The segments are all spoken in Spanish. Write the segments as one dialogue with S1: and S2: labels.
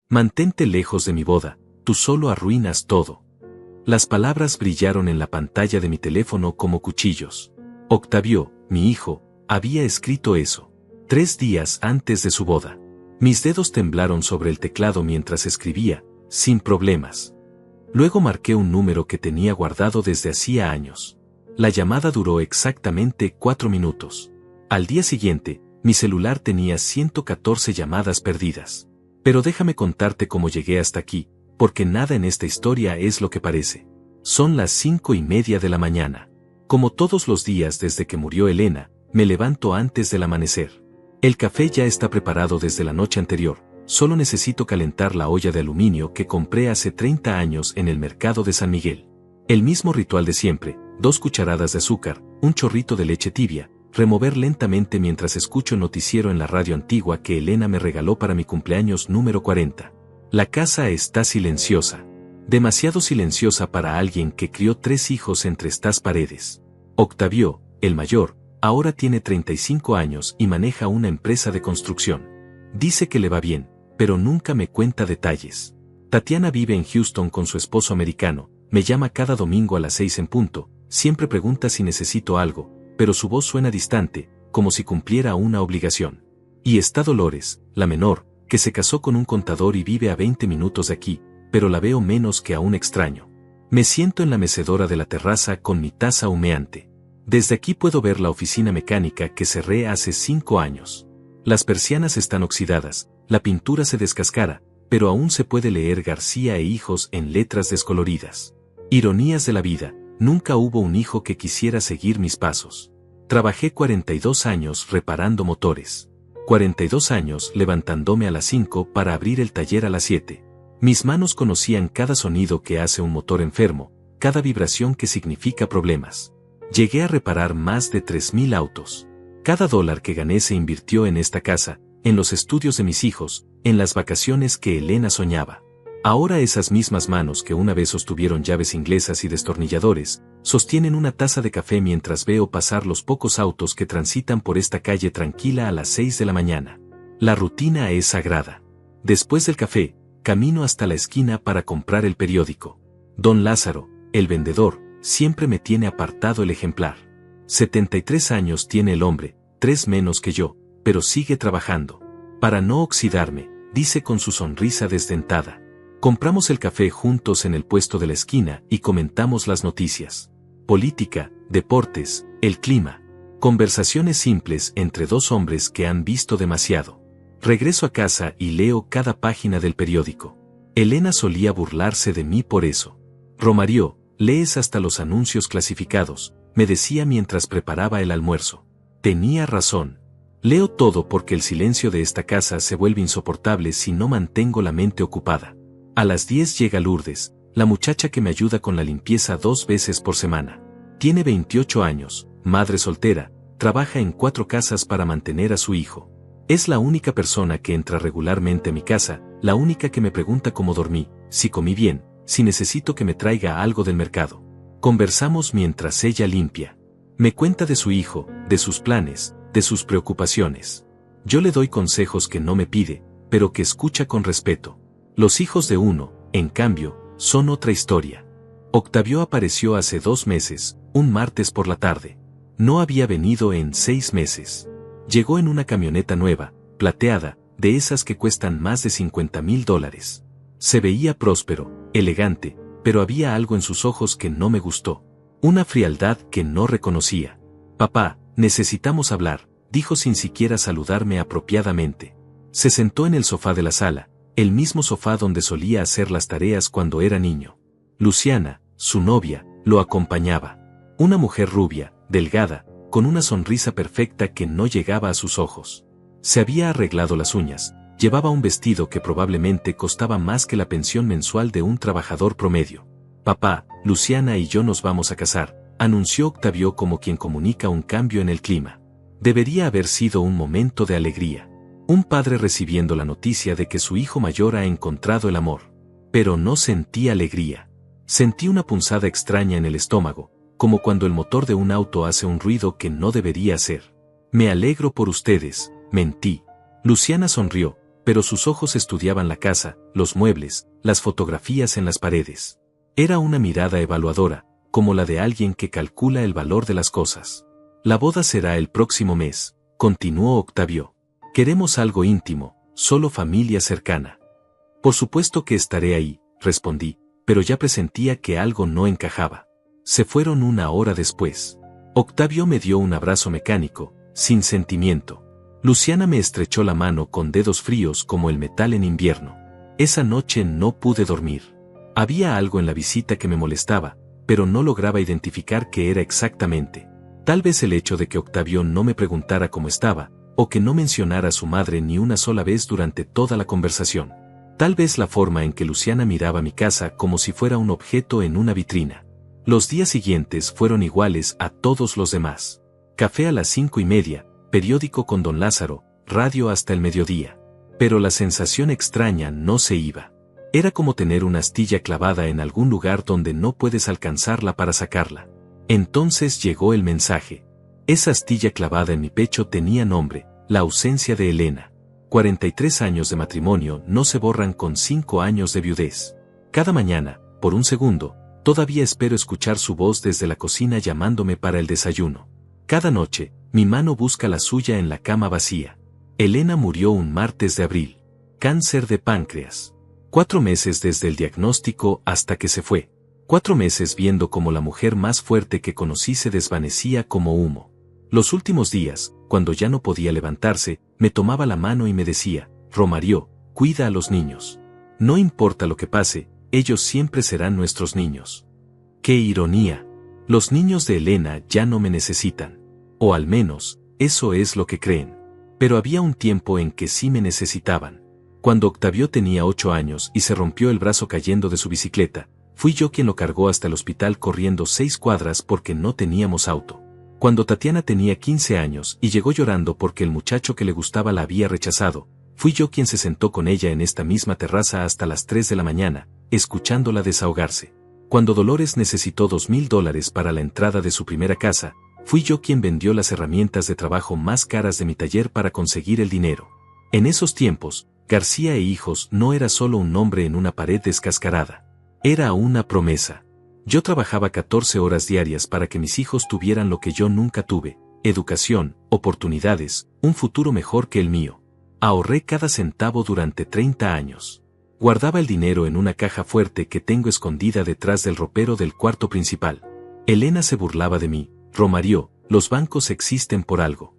S1: Mantente lejos de mi boda, tú solo arruinas todo. Las palabras brillaron en la pantalla de mi teléfono como cuchillos. Octavio, mi hijo, había escrito eso 3 días antes de su boda. Mis dedos temblaron sobre el teclado mientras escribía, sin problemas. Luego marqué un número que tenía guardado desde hacía años. La llamada duró exactamente 4 minutos. Al día siguiente, mi celular tenía 114 llamadas perdidas. Pero déjame contarte cómo llegué hasta aquí, porque nada en esta historia es lo que parece. Son las 5:30 de la mañana. Como todos los días desde que murió Elena, me levanto antes del amanecer. El café ya está preparado desde la noche anterior, solo necesito calentar la olla de aluminio que compré hace 30 años en el mercado de San Miguel. El mismo ritual de siempre, 2 cucharadas de azúcar, un chorrito de leche tibia, remover lentamente mientras escucho el noticiero en la radio antigua que Elena me regaló para mi cumpleaños número 40. La casa está silenciosa. Demasiado silenciosa para alguien que crió 3 hijos entre estas paredes. Octavio, el mayor, ahora tiene 35 años y maneja una empresa de construcción. Dice que le va bien, pero nunca me cuenta detalles. Tatiana vive en Houston con su esposo americano, me llama cada domingo a las 6 en punto, siempre pregunta si necesito algo, pero su voz suena distante, como si cumpliera una obligación. Y está Dolores, la menor, que se casó con un contador y vive a 20 minutos de aquí, pero la veo menos que a un extraño. Me siento en la mecedora de la terraza con mi taza humeante. Desde aquí puedo ver la oficina mecánica que cerré hace 5 años. Las persianas están oxidadas, la pintura se descascara, pero aún se puede leer García e Hijos en letras descoloridas. Ironías de la vida, nunca hubo un hijo que quisiera seguir mis pasos. Trabajé 42 años reparando motores. 42 años levantándome a las 5 para abrir el taller a las 7. Mis manos conocían cada sonido que hace un motor enfermo, cada vibración que significa problemas. Llegué a reparar más de 3,000 autos. Cada dólar que gané se invirtió en esta casa, en los estudios de mis hijos, en las vacaciones que Elena soñaba. Ahora esas mismas manos que una vez sostuvieron llaves inglesas y destornilladores, sostienen una taza de café mientras veo pasar los pocos autos que transitan por esta calle tranquila a las 6 de la mañana. La rutina es sagrada. Después del café, camino hasta la esquina para comprar el periódico. Don Lázaro, el vendedor, siempre me tiene apartado el ejemplar. 73 años tiene el hombre, 3 menos que yo, pero sigue trabajando. Para no oxidarme, dice con su sonrisa desdentada. Compramos el café juntos en el puesto de la esquina y comentamos las noticias. Política, deportes, el clima. Conversaciones simples entre 2 hombres que han visto demasiado. Regreso a casa y leo cada página del periódico. Elena solía burlarse de mí por eso. Romario, lees hasta los anuncios clasificados, me decía mientras preparaba el almuerzo. Tenía razón. Leo todo porque el silencio de esta casa se vuelve insoportable si no mantengo la mente ocupada. A las 10 llega Lourdes, la muchacha que me ayuda con la limpieza 2 veces por semana. Tiene 28 años, madre soltera, trabaja en 4 casas para mantener a su hijo. Es la única persona que entra regularmente a mi casa, la única que me pregunta cómo dormí, si comí bien, si necesito que me traiga algo del mercado. Conversamos mientras ella limpia. Me cuenta de su hijo, de sus planes, de sus preocupaciones. Yo le doy consejos que no me pide, pero que escucha con respeto. Los hijos de uno, en cambio, son otra historia. Octavio apareció hace 2 meses, un martes por la tarde. No había venido en 6 meses. Llegó en una camioneta nueva, plateada, de esas que cuestan más de $50,000. Se veía próspero, elegante, pero había algo en sus ojos que no me gustó. Una frialdad que no reconocía. Papá, necesitamos hablar, dijo sin siquiera saludarme apropiadamente. Se sentó en el sofá de la sala, el mismo sofá donde solía hacer las tareas cuando era niño. Luciana, su novia, lo acompañaba. Una mujer rubia, delgada, con una sonrisa perfecta que no llegaba a sus ojos. Se había arreglado las uñas, llevaba un vestido que probablemente costaba más que la pensión mensual de un trabajador promedio. Papá, Luciana y yo nos vamos a casar, anunció Octavio como quien comunica un cambio en el clima. Debería haber sido un momento de alegría. Un padre recibiendo la noticia de que su hijo mayor ha encontrado el amor. Pero no sentí alegría. Sentí una punzada extraña en el estómago, como cuando el motor de un auto hace un ruido que no debería hacer. Me alegro por ustedes, mentí. Luciana sonrió, pero sus ojos estudiaban la casa, los muebles, las fotografías en las paredes. Era una mirada evaluadora, como la de alguien que calcula el valor de las cosas. La boda será el próximo mes, continuó Octavio. Queremos algo íntimo, solo familia cercana. Por supuesto que estaré ahí, respondí, pero ya presentía que algo no encajaba. Se fueron una hora después. Octavio me dio un abrazo mecánico, sin sentimiento. Luciana me estrechó la mano con dedos fríos como el metal en invierno. Esa noche no pude dormir. Había algo en la visita que me molestaba, pero no lograba identificar qué era exactamente. Tal vez el hecho de que Octavio no me preguntara cómo estaba, o que no mencionara a su madre ni una sola vez durante toda la conversación. Tal vez la forma en que Luciana miraba mi casa como si fuera un objeto en una vitrina. Los días siguientes fueron iguales a todos los demás. Café a las 5:30, periódico con don Lázaro, radio hasta el mediodía. Pero la sensación extraña no se iba. Era como tener una astilla clavada en algún lugar donde no puedes alcanzarla para sacarla. Entonces llegó el mensaje. Esa astilla clavada en mi pecho tenía nombre, la ausencia de Elena. 43 años de matrimonio no se borran con 5 años de viudez. Cada mañana, por un segundo, todavía espero escuchar su voz desde la cocina llamándome para el desayuno. Cada noche, mi mano busca la suya en la cama vacía. Elena murió un martes de abril. Cáncer de páncreas. 4 meses desde el diagnóstico hasta que se fue. 4 meses viendo cómo la mujer más fuerte que conocí se desvanecía como humo. Los últimos días, cuando ya no podía levantarse, me tomaba la mano y me decía, Romario, cuida a los niños. No importa lo que pase, ellos siempre serán nuestros niños. ¡Qué ironía! Los niños de Elena ya no me necesitan. O al menos, eso es lo que creen. Pero había un tiempo en que sí me necesitaban. Cuando Octavio tenía 8 años y se rompió el brazo cayendo de su bicicleta, fui yo quien lo cargó hasta el hospital corriendo 6 cuadras porque no teníamos auto. Cuando Tatiana tenía 15 años y llegó llorando porque el muchacho que le gustaba la había rechazado, fui yo quien se sentó con ella en esta misma terraza hasta las 3 de la mañana, escuchándola desahogarse. Cuando Dolores necesitó $2,000 para la entrada de su primera casa, fui yo quien vendió las herramientas de trabajo más caras de mi taller para conseguir el dinero. En esos tiempos, García e Hijos no era solo un nombre en una pared descascarada. Era una promesa. Yo trabajaba 14 horas diarias para que mis hijos tuvieran lo que yo nunca tuve, educación, oportunidades, un futuro mejor que el mío. Ahorré cada centavo durante 30 años. Guardaba el dinero en una caja fuerte que tengo escondida detrás del ropero del cuarto principal. Elena se burlaba de mí, Romario, los bancos existen por algo.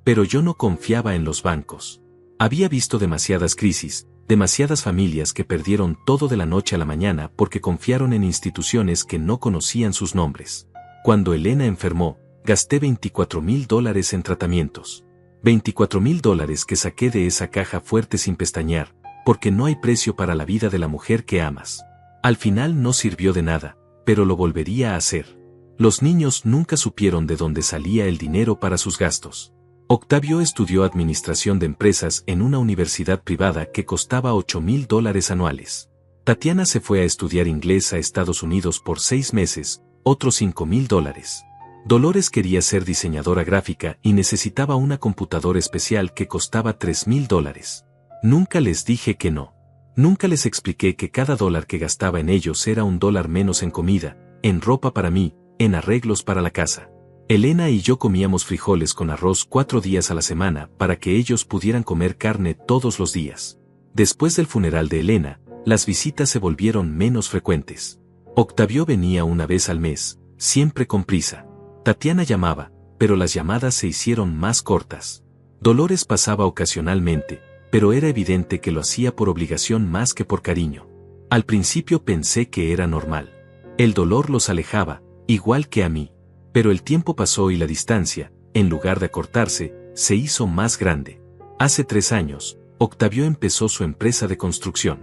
S1: Pero yo no confiaba en los bancos. Había visto demasiadas crisis, demasiadas familias que perdieron todo de la noche a la mañana porque confiaron en instituciones que no conocían sus nombres. Cuando Elena enfermó, gasté $24,000 en tratamientos. $24,000 que saqué de esa caja fuerte sin pestañear, porque no hay precio para la vida de la mujer que amas. Al final no sirvió de nada, pero lo volvería a hacer. Los niños nunca supieron de dónde salía el dinero para sus gastos. Octavio estudió administración de empresas en una universidad privada que costaba $8,000 anuales. Tatiana se fue a estudiar inglés a Estados Unidos por 6 meses, otros $5,000. Dolores quería ser diseñadora gráfica y necesitaba una computadora especial que costaba $3,000. Nunca les dije que no. Nunca les expliqué que cada dólar que gastaba en ellos era $1 menos en comida, en ropa para mí, en arreglos para la casa. Elena y yo comíamos frijoles con arroz 4 días a la semana para que ellos pudieran comer carne todos los días. Después del funeral de Elena, las visitas se volvieron menos frecuentes. Octavio venía una vez al mes, siempre con prisa. Tatiana llamaba, pero las llamadas se hicieron más cortas. Dolores pasaba ocasionalmente, pero era evidente que lo hacía por obligación más que por cariño. Al principio pensé que era normal. El dolor los alejaba, igual que a mí. Pero el tiempo pasó y la distancia, en lugar de acortarse, se hizo más grande. Hace 3 años, Octavio empezó su empresa de construcción.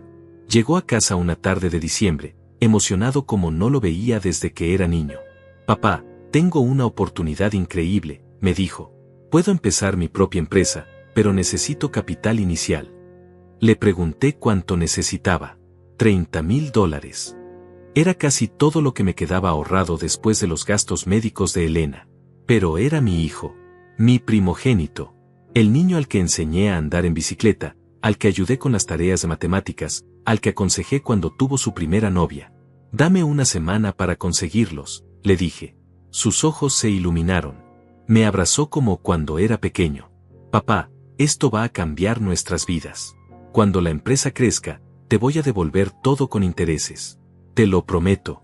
S1: Llegó a casa una tarde de diciembre, emocionado como no lo veía desde que era niño. Papá, tengo una oportunidad increíble, me dijo. Puedo empezar mi propia empresa, pero necesito capital inicial. Le pregunté cuánto necesitaba. $30,000. Era casi todo lo que me quedaba ahorrado después de los gastos médicos de Elena. Pero era mi hijo, mi primogénito, el niño al que enseñé a andar en bicicleta, al que ayudé con las tareas de matemáticas, al que aconsejé cuando tuvo su primera novia. Dame una semana para conseguirlos, le dije. Sus ojos se iluminaron. Me abrazó como cuando era pequeño. Papá, esto va a cambiar nuestras vidas. Cuando la empresa crezca, te voy a devolver todo con intereses. Te lo prometo.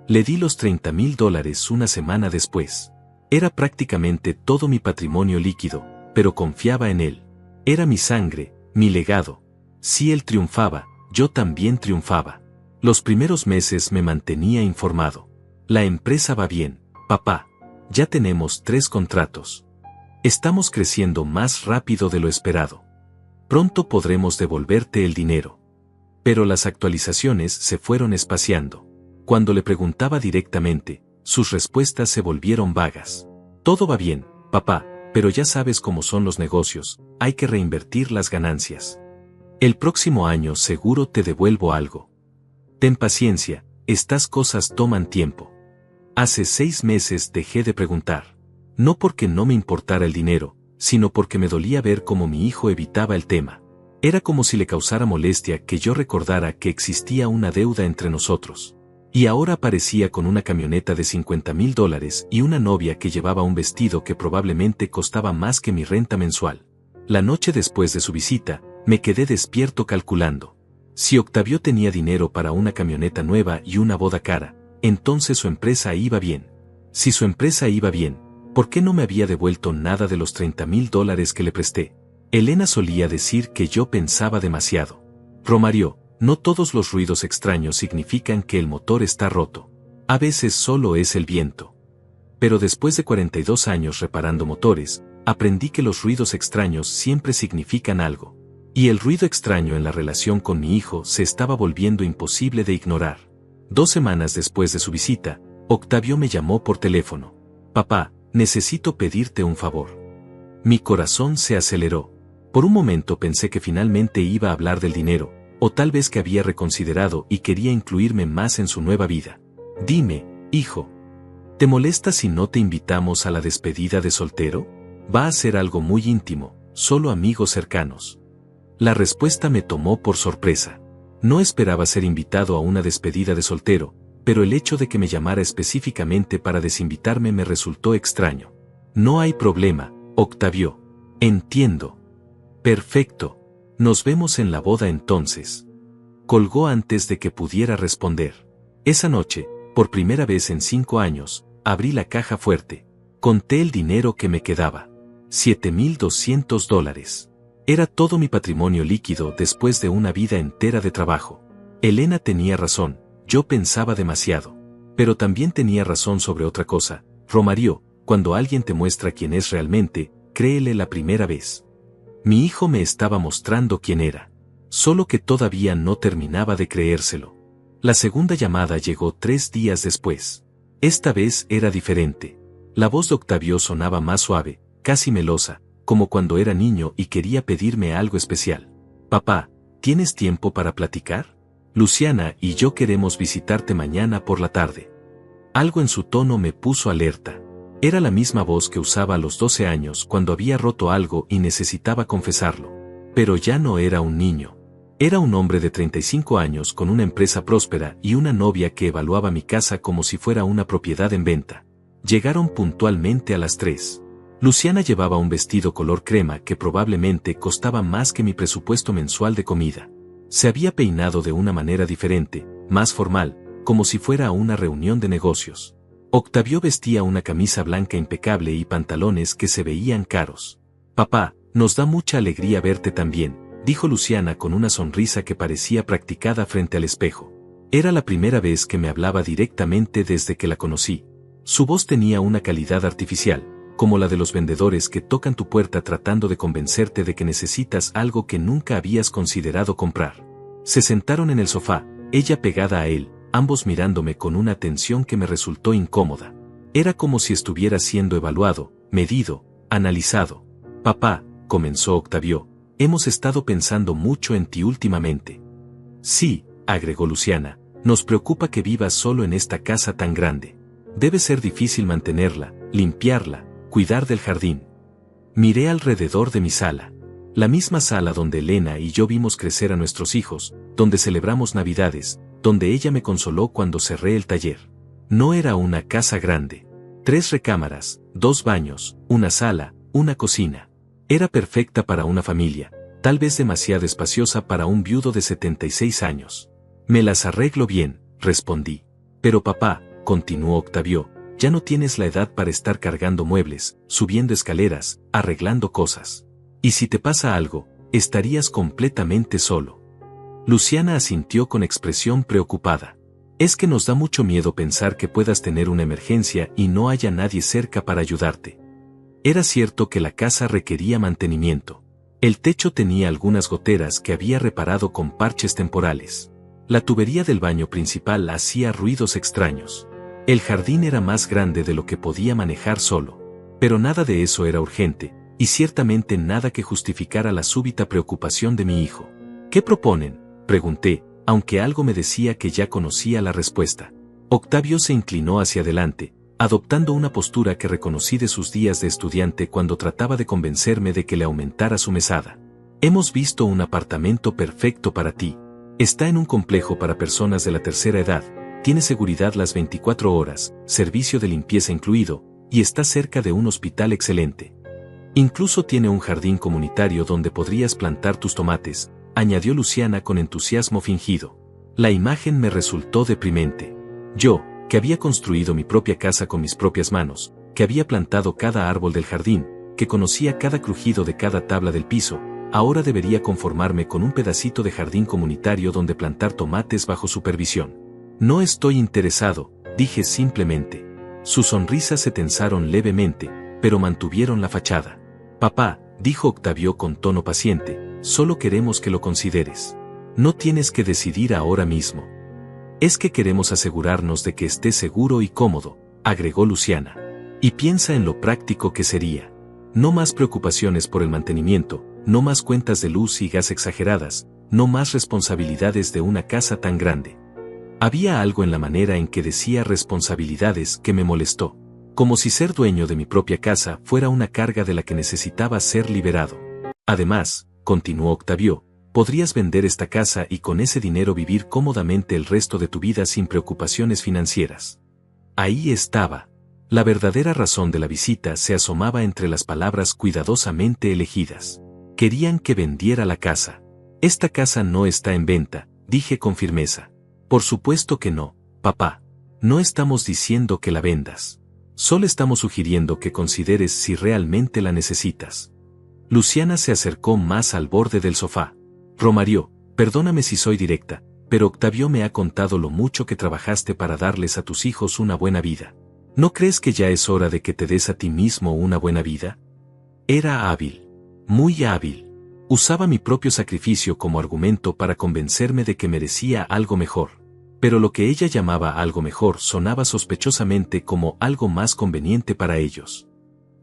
S1: Le di los $30,000 una semana después. Era prácticamente todo mi patrimonio líquido, pero confiaba en él. Era mi sangre, mi legado. Si él triunfaba, yo también triunfaba. Los primeros meses me mantenía informado. La empresa va bien, papá. Ya tenemos 3 contratos. Estamos creciendo más rápido de lo esperado. Pronto podremos devolverte el dinero. Pero las actualizaciones se fueron espaciando. Cuando le preguntaba directamente, sus respuestas se volvieron vagas. Todo va bien, papá, pero ya sabes cómo son los negocios, hay que reinvertir las ganancias. El próximo año seguro te devuelvo algo. Ten paciencia, estas cosas toman tiempo. Hace 6 meses dejé de preguntar. No porque no me importara el dinero, sino porque me dolía ver cómo mi hijo evitaba el tema. Era como si le causara molestia que yo recordara que existía una deuda entre nosotros. Y ahora aparecía con una camioneta de $50,000 y una novia que llevaba un vestido que probablemente costaba más que mi renta mensual. La noche después de su visita, me quedé despierto calculando. Si Octavio tenía dinero para una camioneta nueva y una boda cara, entonces su empresa iba bien. Si su empresa iba bien, ¿por qué no me había devuelto nada de los $30,000 que le presté? Elena solía decir que yo pensaba demasiado. Romario, no todos los ruidos extraños significan que el motor está roto. A veces solo es el viento. Pero después de 42 años reparando motores, aprendí que los ruidos extraños siempre significan algo. Y el ruido extraño en la relación con mi hijo se estaba volviendo imposible de ignorar. 2 semanas después de su visita, Octavio me llamó por teléfono. Papá, necesito pedirte un favor. Mi corazón se aceleró. Por un momento pensé que finalmente iba a hablar del dinero, o tal vez que había reconsiderado y quería incluirme más en su nueva vida. Dime, hijo. ¿Te molesta si no te invitamos a la despedida de soltero? Va a ser algo muy íntimo, solo amigos cercanos. La respuesta me tomó por sorpresa. No esperaba ser invitado a una despedida de soltero, pero el hecho de que me llamara específicamente para desinvitarme me resultó extraño. No hay problema, Octavio. Entiendo. Perfecto. Nos vemos en la boda entonces. Colgó antes de que pudiera responder. Esa noche, por primera vez en 5 años, abrí la caja fuerte. Conté el dinero que me quedaba. $7,200. Era todo mi patrimonio líquido después de una vida entera de trabajo. Elena tenía razón, yo pensaba demasiado. Pero también tenía razón sobre otra cosa. Romario, cuando alguien te muestra quién es realmente, créele la primera vez. Mi hijo me estaba mostrando quién era. Solo que todavía no terminaba de creérselo. La segunda llamada llegó 3 días después. Esta vez era diferente. La voz de Octavio sonaba más suave, casi melosa, como cuando era niño y quería pedirme algo especial. Papá, ¿tienes tiempo para platicar? Luciana y yo queremos visitarte mañana por la tarde. Algo en su tono me puso alerta. Era la misma voz que usaba a los 12 años cuando había roto algo y necesitaba confesarlo. Pero ya no era un niño. Era un hombre de 35 años con una empresa próspera y una novia que evaluaba mi casa como si fuera una propiedad en venta. Llegaron puntualmente a las 3. Luciana llevaba un vestido color crema que probablemente costaba más que mi presupuesto mensual de comida. Se había peinado de una manera diferente, más formal, como si fuera a una reunión de negocios. Octavio vestía una camisa blanca impecable y pantalones que se veían caros. Papá, nos da mucha alegría verte también, dijo Luciana con una sonrisa que parecía practicada frente al espejo. Era la primera vez que me hablaba directamente desde que la conocí. Su voz tenía una calidad artificial, como la de los vendedores que tocan tu puerta tratando de convencerte de que necesitas algo que nunca habías considerado comprar. Se sentaron en el sofá, ella pegada a él, ambos mirándome con una atención que me resultó incómoda. Era como si estuviera siendo evaluado, medido, analizado. Papá, comenzó Octavio, hemos estado pensando mucho en ti últimamente. Sí, agregó Luciana, nos preocupa que vivas solo en esta casa tan grande. Debe ser difícil mantenerla, limpiarla, cuidar del jardín. Miré alrededor de mi sala. La misma sala donde Elena y yo vimos crecer a nuestros hijos, donde celebramos Navidades, donde ella me consoló cuando cerré el taller. No era una casa grande. 3 recámaras, 2 baños, una sala, una cocina. Era perfecta para una familia, tal vez demasiado espaciosa para un viudo de 76 años. Me las arreglo bien, respondí. Pero papá, continuó Octavio, ya no tienes la edad para estar cargando muebles, subiendo escaleras, arreglando cosas. Y si te pasa algo, estarías completamente solo. Luciana asintió con expresión preocupada. Es que nos da mucho miedo pensar que puedas tener una emergencia y no haya nadie cerca para ayudarte. Era cierto que la casa requería mantenimiento. El techo tenía algunas goteras que había reparado con parches temporales. La tubería del baño principal hacía ruidos extraños. El jardín era más grande de lo que podía manejar solo. Pero nada de eso era urgente, y ciertamente nada que justificara la súbita preocupación de mi hijo. ¿Qué proponen?, pregunté, aunque algo me decía que ya conocía la respuesta. Octavio se inclinó hacia adelante, adoptando una postura que reconocí de sus días de estudiante cuando trataba de convencerme de que le aumentara su mesada. Hemos visto un apartamento perfecto para ti. Está en un complejo para personas de la tercera edad, tiene seguridad las 24 horas, servicio de limpieza incluido, y está cerca de un hospital excelente. Incluso tiene un jardín comunitario donde podrías plantar tus tomates, añadió Luciana con entusiasmo fingido. La imagen me resultó deprimente. Yo, que había construido mi propia casa con mis propias manos, que había plantado cada árbol del jardín, que conocía cada crujido de cada tabla del piso, ahora debería conformarme con un pedacito de jardín comunitario donde plantar tomates bajo supervisión. No estoy interesado, dije simplemente. Sus sonrisas se tensaron levemente, pero mantuvieron la fachada. Papá, dijo Octavio con tono paciente, solo queremos que lo consideres. No tienes que decidir ahora mismo. Es que queremos asegurarnos de que estés seguro y cómodo, agregó Luciana. Y piensa en lo práctico que sería. No más preocupaciones por el mantenimiento, no más cuentas de luz y gas exageradas, no más responsabilidades de una casa tan grande. Había algo en la manera en que decía responsabilidades que me molestó. Como si ser dueño de mi propia casa fuera una carga de la que necesitaba ser liberado. Además, continuó Octavio, podrías vender esta casa y con ese dinero vivir cómodamente el resto de tu vida sin preocupaciones financieras. Ahí estaba. La verdadera razón de la visita se asomaba entre las palabras cuidadosamente elegidas. Querían que vendiera la casa. Esta casa no está en venta, dije con firmeza. Por supuesto que no, papá. No estamos diciendo que la vendas. Solo estamos sugiriendo que consideres si realmente la necesitas. Luciana se acercó más al borde del sofá. Romario, perdóname si soy directa, pero Octavio me ha contado lo mucho que trabajaste para darles a tus hijos una buena vida. ¿No crees que ya es hora de que te des a ti mismo una buena vida? Era hábil. Muy hábil. Usaba mi propio sacrificio como argumento para convencerme de que merecía algo mejor. Pero lo que ella llamaba algo mejor sonaba sospechosamente como algo más conveniente para ellos.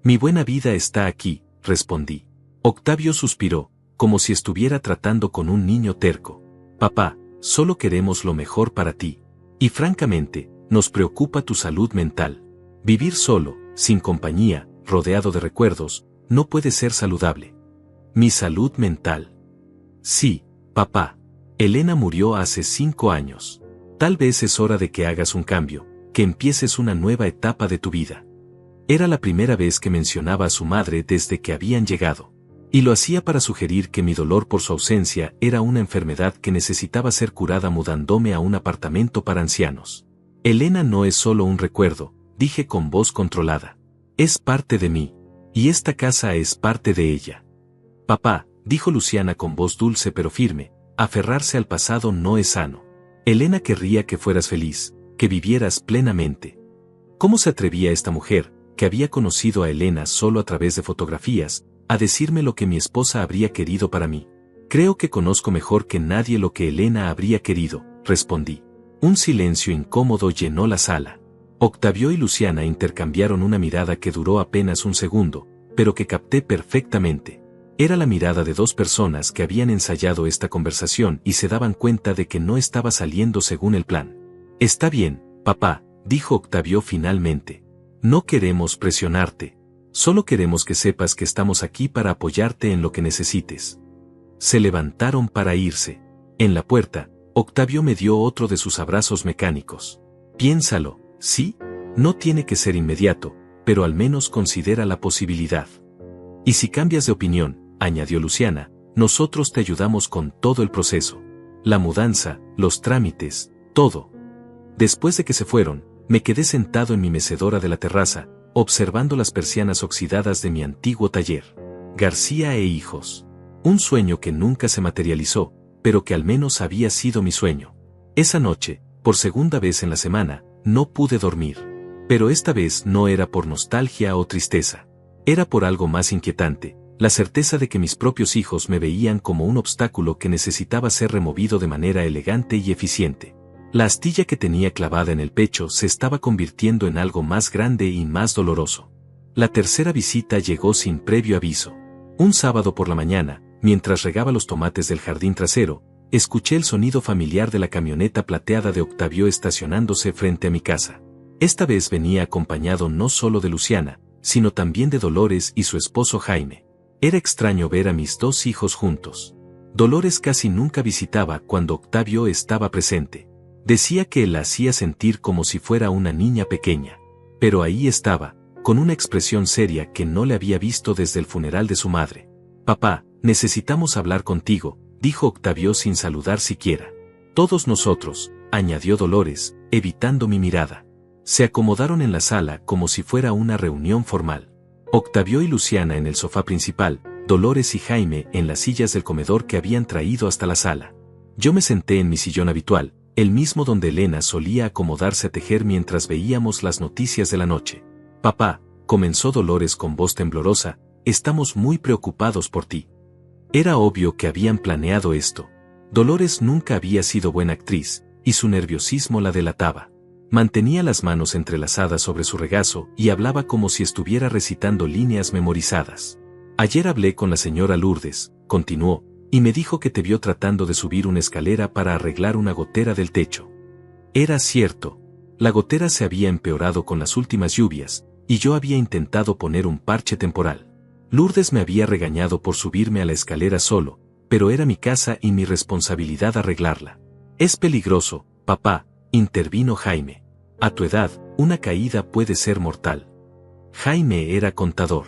S1: Mi buena vida está aquí, respondí. Octavio suspiró, como si estuviera tratando con un niño terco. Papá, solo queremos lo mejor para ti. Y francamente, nos preocupa tu salud mental. Vivir solo, sin compañía, rodeado de recuerdos, no puede ser saludable. Mi salud mental. Sí, papá. Elena murió hace 5 años. Tal vez es hora de que hagas un cambio, que empieces una nueva etapa de tu vida. Era la primera vez que mencionaba a su madre desde que habían llegado. Y lo hacía para sugerir que mi dolor por su ausencia era una enfermedad que necesitaba ser curada mudándome a un apartamento para ancianos. Elena no es solo un recuerdo, dije con voz controlada. Es parte de mí. Y esta casa es parte de ella. Papá, dijo Luciana con voz dulce pero firme, aferrarse al pasado no es sano. Elena querría que fueras feliz, que vivieras plenamente. ¿Cómo se atrevía esta mujer, que había conocido a Elena solo a través de fotografías, a decirme lo que mi esposa habría querido para mí? Creo que conozco mejor que nadie lo que Elena habría querido, respondí. Un silencio incómodo llenó la sala. Octavio y Luciana intercambiaron una mirada que duró apenas un segundo, pero que capté perfectamente. Era la mirada de 2 personas que habían ensayado esta conversación y se daban cuenta de que no estaba saliendo según el plan. Está bien, papá, dijo Octavio finalmente. No queremos presionarte. Solo queremos que sepas que estamos aquí para apoyarte en lo que necesites. Se levantaron para irse. En la puerta, Octavio me dio otro de sus abrazos mecánicos. Piénsalo, ¿sí? No tiene que ser inmediato, pero al menos considera la posibilidad. Y si cambias de opinión, añadió Luciana, nosotros te ayudamos con todo el proceso. La mudanza, los trámites, todo. Después de que se fueron, me quedé sentado en mi mecedora de la terraza, observando las persianas oxidadas de mi antiguo taller. García e hijos. Un sueño que nunca se materializó, pero que al menos había sido mi sueño. Esa noche, por segunda vez en la semana, no pude dormir. Pero esta vez no era por nostalgia o tristeza. Era por algo más inquietante, la certeza de que mis propios hijos me veían como un obstáculo que necesitaba ser removido de manera elegante y eficiente. La astilla que tenía clavada en el pecho se estaba convirtiendo en algo más grande y más doloroso. La tercera visita llegó sin previo aviso. Un sábado por la mañana, mientras regaba los tomates del jardín trasero, escuché el sonido familiar de la camioneta plateada de Octavio estacionándose frente a mi casa. Esta vez venía acompañado no solo de Luciana, sino también de Dolores y su esposo Jaime. Era extraño ver a mis dos hijos juntos. Dolores casi nunca visitaba cuando Octavio estaba presente. Decía que la hacía sentir como si fuera una niña pequeña. Pero ahí estaba, con una expresión seria que no le había visto desde el funeral de su madre. «Papá, necesitamos hablar contigo», dijo Octavio sin saludar siquiera. «Todos nosotros», añadió Dolores, evitando mi mirada. Se acomodaron en la sala como si fuera una reunión formal. Octavio y Luciana en el sofá principal, Dolores y Jaime en las sillas del comedor que habían traído hasta la sala. Yo me senté en mi sillón habitual, el mismo donde Elena solía acomodarse a tejer mientras veíamos las noticias de la noche. «Papá», comenzó Dolores con voz temblorosa, «estamos muy preocupados por ti». Era obvio que habían planeado esto. Dolores nunca había sido buena actriz, y su nerviosismo la delataba. Mantenía las manos entrelazadas sobre su regazo y hablaba como si estuviera recitando líneas memorizadas. «Ayer hablé con la señora Lourdes», continuó, «y me dijo que te vio tratando de subir una escalera para arreglar una gotera del techo». Era cierto. La gotera se había empeorado con las últimas lluvias, y yo había intentado poner un parche temporal. Lourdes me había regañado por subirme a la escalera solo, pero era mi casa y mi responsabilidad arreglarla. «Es peligroso, papá», intervino Jaime. «A tu edad, una caída puede ser mortal». Jaime era contador.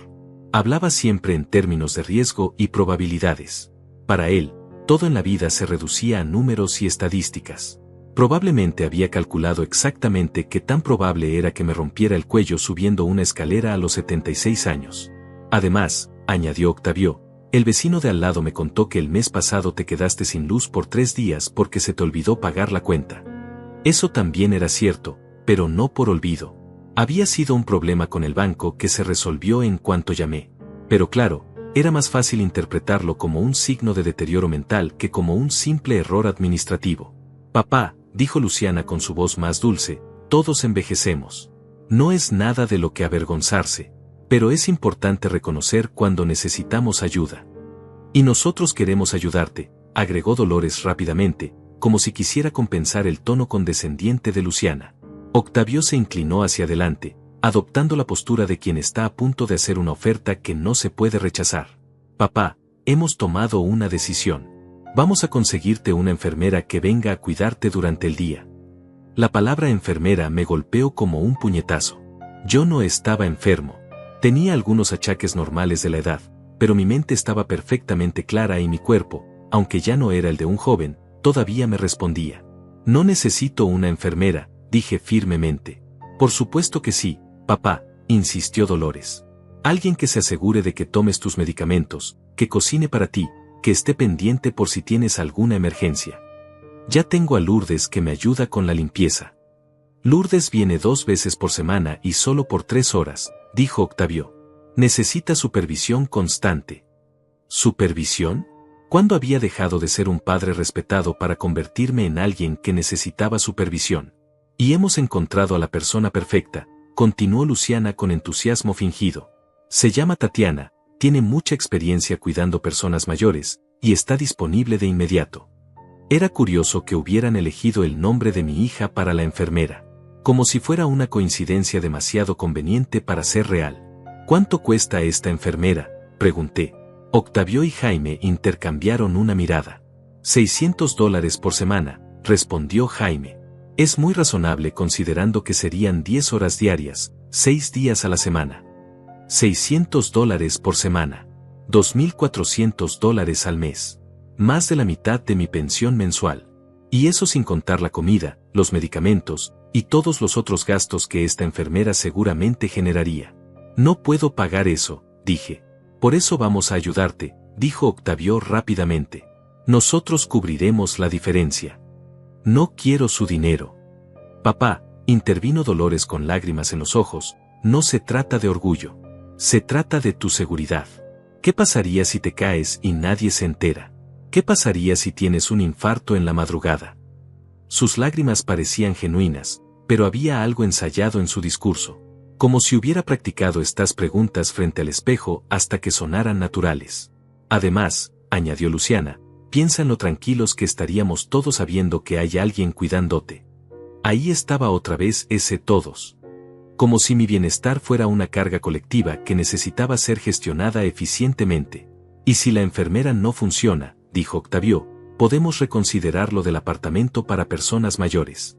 S1: Hablaba siempre en términos de riesgo y probabilidades. Para él, todo en la vida se reducía a números y estadísticas. Probablemente había calculado exactamente qué tan probable era que me rompiera el cuello subiendo una escalera a los 76 años. «Además», añadió Octavio, «el vecino de al lado me contó que el mes pasado te quedaste sin luz por 3 días porque se te olvidó pagar la cuenta». Eso también era cierto, pero no por olvido. Había sido un problema con el banco que se resolvió en cuanto llamé. Pero claro, era más fácil interpretarlo como un signo de deterioro mental que como un simple error administrativo. «Papá», dijo Luciana con su voz más dulce, «todos envejecemos. No es nada de lo que avergonzarse, pero es importante reconocer cuando necesitamos ayuda. Y nosotros queremos ayudarte», agregó Dolores rápidamente, como si quisiera compensar el tono condescendiente de Luciana. Octavio se inclinó hacia adelante, adoptando la postura de quien está a punto de hacer una oferta que no se puede rechazar. «Papá, hemos tomado una decisión. Vamos a conseguirte una enfermera que venga a cuidarte durante el día». La palabra enfermera me golpeó como un puñetazo. Yo no estaba enfermo. Tenía algunos achaques normales de la edad, pero mi mente estaba perfectamente clara y mi cuerpo, aunque ya no era el de un joven, todavía me respondía. «No necesito una enfermera», dije firmemente. «Por supuesto que sí, papá», insistió Dolores. «Alguien que se asegure de que tomes tus medicamentos, que cocine para ti, que esté pendiente por si tienes alguna emergencia. Ya tengo a Lourdes que me ayuda con la limpieza». «Lourdes viene 2 veces por semana y solo por 3 horas», dijo Octavio. «Necesita supervisión constante». ¿Supervisión? ¿Cuándo había dejado de ser un padre respetado para convertirme en alguien que necesitaba supervisión? «Y hemos encontrado a la persona perfecta», continuó Luciana con entusiasmo fingido. «Se llama Tatiana, tiene mucha experiencia cuidando personas mayores, y está disponible de inmediato». Era curioso que hubieran elegido el nombre de mi hija para la enfermera, como si fuera una coincidencia demasiado conveniente para ser real. ¿Cuánto cuesta esta enfermera?, pregunté. Octavio y Jaime intercambiaron una mirada. $600 por semana, respondió Jaime. Es muy razonable considerando que serían 10 horas diarias, 6 días a la semana. $600 por semana. $2,400 al mes. Más de la mitad de mi pensión mensual. Y eso sin contar la comida, los medicamentos, y todos los otros gastos que esta enfermera seguramente generaría. No puedo pagar eso, dije. Por eso vamos a ayudarte, dijo Octavio rápidamente. Nosotros cubriremos la diferencia. No quiero su dinero. Papá, intervino Dolores con lágrimas en los ojos, no se trata de orgullo. Se trata de tu seguridad. ¿Qué pasaría si te caes y nadie se entera? ¿Qué pasaría si tienes un infarto en la madrugada? Sus lágrimas parecían genuinas, pero había algo ensayado en su discurso, como si hubiera practicado estas preguntas frente al espejo hasta que sonaran naturales. Además, añadió Luciana, piensa en lo tranquilos que estaríamos todos sabiendo que hay alguien cuidándote. Ahí estaba otra vez ese todos. Como si mi bienestar fuera una carga colectiva que necesitaba ser gestionada eficientemente. Y si la enfermera no funciona, dijo Octavio, podemos reconsiderar lo del apartamento para personas mayores.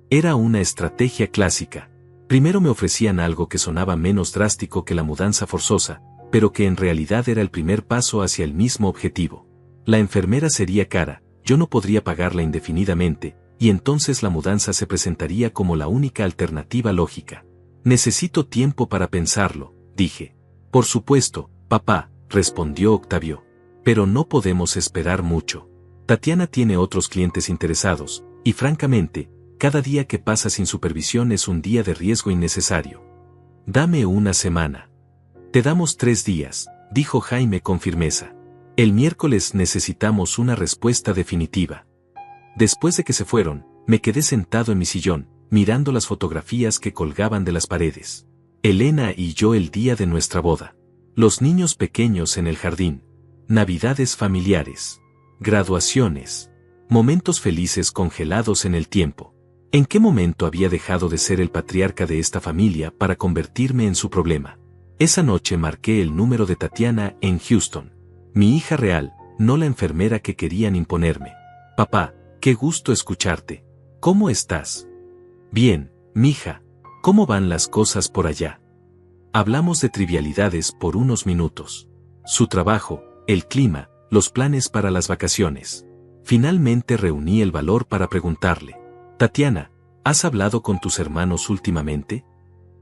S1: Era una estrategia clásica. Primero me ofrecían algo que sonaba menos drástico que la mudanza forzosa, pero que en realidad era el primer paso hacia el mismo objetivo. La enfermera sería cara, yo no podría pagarla indefinidamente, y entonces la mudanza se presentaría como la única alternativa lógica. Necesito tiempo para pensarlo, dije. Por supuesto, papá, respondió Octavio. Pero no podemos esperar mucho. Tatiana tiene otros clientes interesados, y francamente, cada día que pasa sin supervisión es un día de riesgo innecesario. Dame una semana. Te damos 3 días, dijo Jaime con firmeza. El miércoles necesitamos una respuesta definitiva. Después de que se fueron, me quedé sentado en mi sillón, mirando las fotografías que colgaban de las paredes. Elena y yo el día de nuestra boda. Los niños pequeños en el jardín. Navidades familiares. Graduaciones. Momentos felices congelados en el tiempo. ¿En qué momento había dejado de ser el patriarca de esta familia para convertirme en su problema? Esa noche marqué el número de Tatiana en Houston. Mi hija real, no la enfermera que querían imponerme. Papá, qué gusto escucharte. ¿Cómo estás? Bien, mija. ¿Cómo van las cosas por allá? Hablamos de trivialidades por unos minutos. Su trabajo, el clima, los planes para las vacaciones. Finalmente reuní el valor para preguntarle. Tatiana, ¿has hablado con tus hermanos últimamente?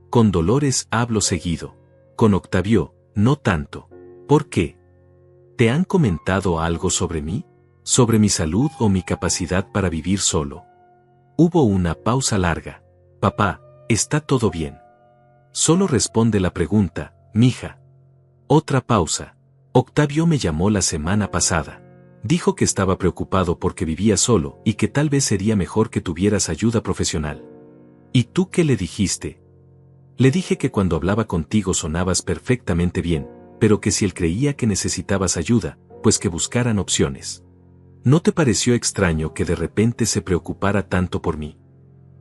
S1: Con Dolores hablo seguido. Con Octavio, no tanto. ¿Por qué? ¿Te han comentado algo sobre mí? ¿Sobre mi salud o mi capacidad para vivir solo? Hubo una pausa larga. Papá, ¿está todo bien? Solo responde la pregunta, mija. Otra pausa. Octavio me llamó la semana pasada. Dijo que estaba preocupado porque vivía solo y que tal vez sería mejor que tuvieras ayuda profesional. ¿Y tú qué le dijiste? Le dije que cuando hablaba contigo sonabas perfectamente bien, pero que si él creía que necesitabas ayuda, pues que buscaran opciones. ¿No te pareció extraño que de repente se preocupara tanto por mí?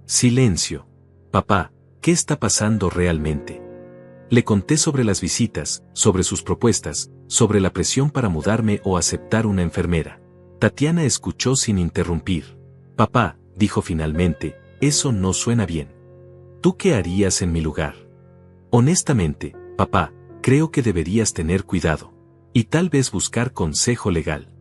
S1: Silencio. Papá, ¿qué está pasando realmente? Le conté sobre las visitas, sobre sus propuestas, sobre la presión para mudarme o aceptar una enfermera. Tatiana escuchó sin interrumpir. Papá, dijo finalmente, eso no suena bien. ¿Tú qué harías en mi lugar? Honestamente, papá, creo que deberías tener cuidado. Y tal vez buscar consejo legal.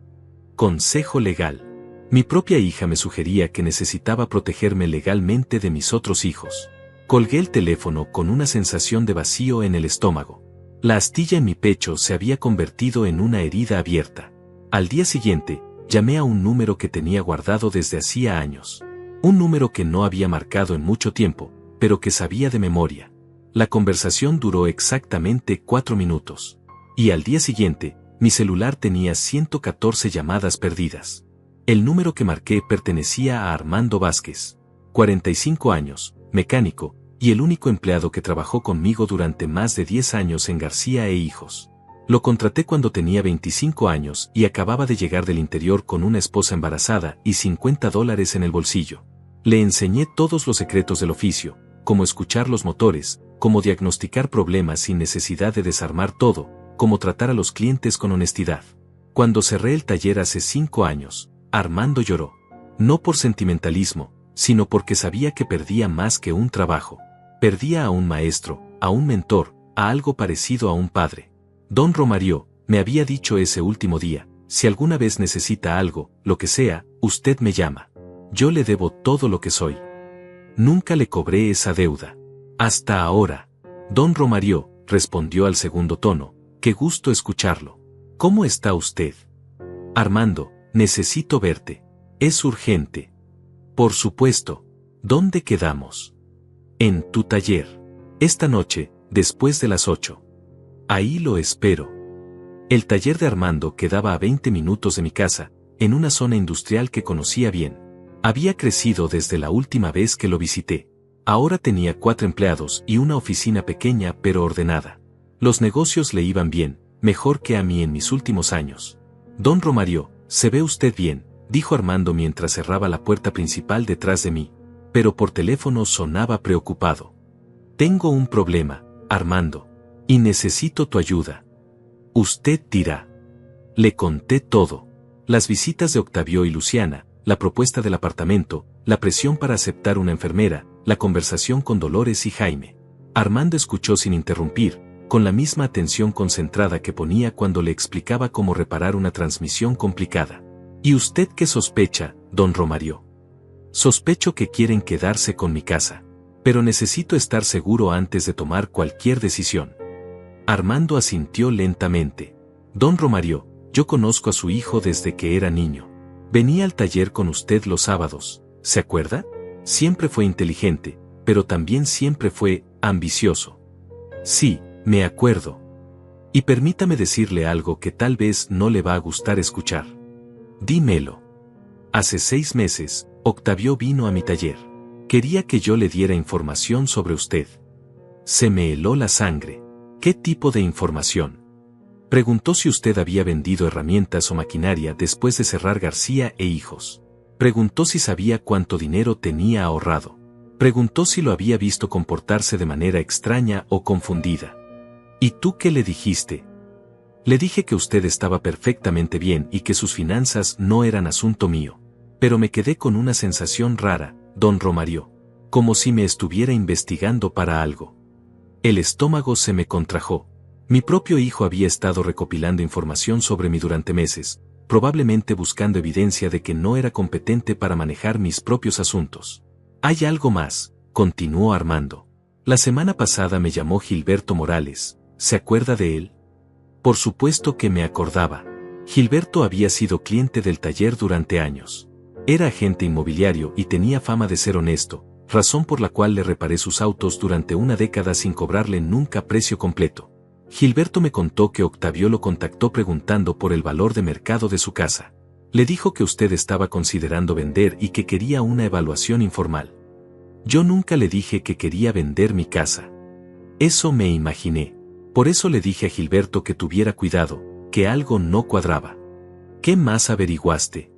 S1: Consejo legal. Mi propia hija me sugería que necesitaba protegerme legalmente de mis otros hijos. Colgué el teléfono con una sensación de vacío en el estómago. La astilla en mi pecho se había convertido en una herida abierta. Al día siguiente, llamé a un número que tenía guardado desde hacía años. Un número que no había marcado en mucho tiempo, pero que sabía de memoria. La conversación duró exactamente 4 minutos. Y al día siguiente, mi celular tenía 114 llamadas perdidas. El número que marqué pertenecía a Armando Vázquez, 45 años, mecánico, y el único empleado que trabajó conmigo durante más de 10 años en García e Hijos. Lo contraté cuando tenía 25 años y acababa de llegar del interior con una esposa embarazada y $50 en el bolsillo. Le enseñé todos los secretos del oficio, como escuchar los motores, cómo diagnosticar problemas sin necesidad de desarmar todo, cómo tratar a los clientes con honestidad. Cuando cerré el taller hace 5 años, Armando lloró. No por sentimentalismo, sino porque sabía que perdía más que un trabajo. Perdía a un maestro, a un mentor, a algo parecido a un padre. Don Romario me había dicho ese último día: si alguna vez necesita algo, lo que sea, usted me llama. Yo le debo todo lo que soy. Nunca le cobré esa deuda. Hasta ahora. Don Romario, respondió al segundo tono, qué gusto escucharlo. ¿Cómo está usted? Armando, necesito verte. Es urgente. Por supuesto. ¿Dónde quedamos? En tu taller. Esta noche, después de las 8. Ahí lo espero. El taller de Armando quedaba a 20 minutos de mi casa, en una zona industrial que conocía bien. Había crecido desde la última vez que lo visité. Ahora tenía 4 empleados y una oficina pequeña pero ordenada. Los negocios le iban bien, mejor que a mí en mis últimos años. Don Romario, se ve usted bien, dijo Armando mientras cerraba la puerta principal detrás de mí, pero por teléfono sonaba preocupado. Tengo un problema, Armando, y necesito tu ayuda. Usted dirá. Le conté todo. Las visitas de Octavio y Luciana, la propuesta del apartamento, la presión para aceptar una enfermera, la conversación con Dolores y Jaime. Armando escuchó sin interrumpir, con la misma atención concentrada que ponía cuando le explicaba cómo reparar una transmisión complicada. ¿Y usted qué sospecha, don Romario? Sospecho que quieren quedarse con mi casa, pero necesito estar seguro antes de tomar cualquier decisión. Armando asintió lentamente. Don Romario, yo conozco a su hijo desde que era niño. Venía al taller con usted los sábados, ¿se acuerda? Siempre fue inteligente, pero también siempre fue ambicioso. Sí, me acuerdo. Y permítame decirle algo que tal vez no le va a gustar escuchar. Dímelo. Hace 6 meses, Octavio vino a mi taller. Quería que yo le diera información sobre usted. Se me heló la sangre. ¿Qué tipo de información? Preguntó si usted había vendido herramientas o maquinaria después de cerrar García e Hijos. Preguntó si sabía cuánto dinero tenía ahorrado. Preguntó si lo había visto comportarse de manera extraña o confundida. ¿Y tú qué le dijiste? Le dije que usted estaba perfectamente bien y que sus finanzas no eran asunto mío. Pero me quedé con una sensación rara, don Romario, como si me estuviera investigando para algo. El estómago se me contrajo. Mi propio hijo había estado recopilando información sobre mí durante meses, probablemente buscando evidencia de que no era competente para manejar mis propios asuntos. Hay algo más, continuó Armando. La semana pasada me llamó Gilberto Morales, ¿se acuerda de él? Por supuesto que me acordaba. Gilberto había sido cliente del taller durante años. Era agente inmobiliario y tenía fama de ser honesto, razón por la cual le reparé sus autos durante una década sin cobrarle nunca precio completo. Gilberto me contó que Octavio lo contactó preguntando por el valor de mercado de su casa. Le dijo que usted estaba considerando vender y que quería una evaluación informal. Yo nunca le dije que quería vender mi casa. Eso me imaginé. Por eso le dije a Gilberto que tuviera cuidado, que algo no cuadraba. ¿Qué más averiguaste?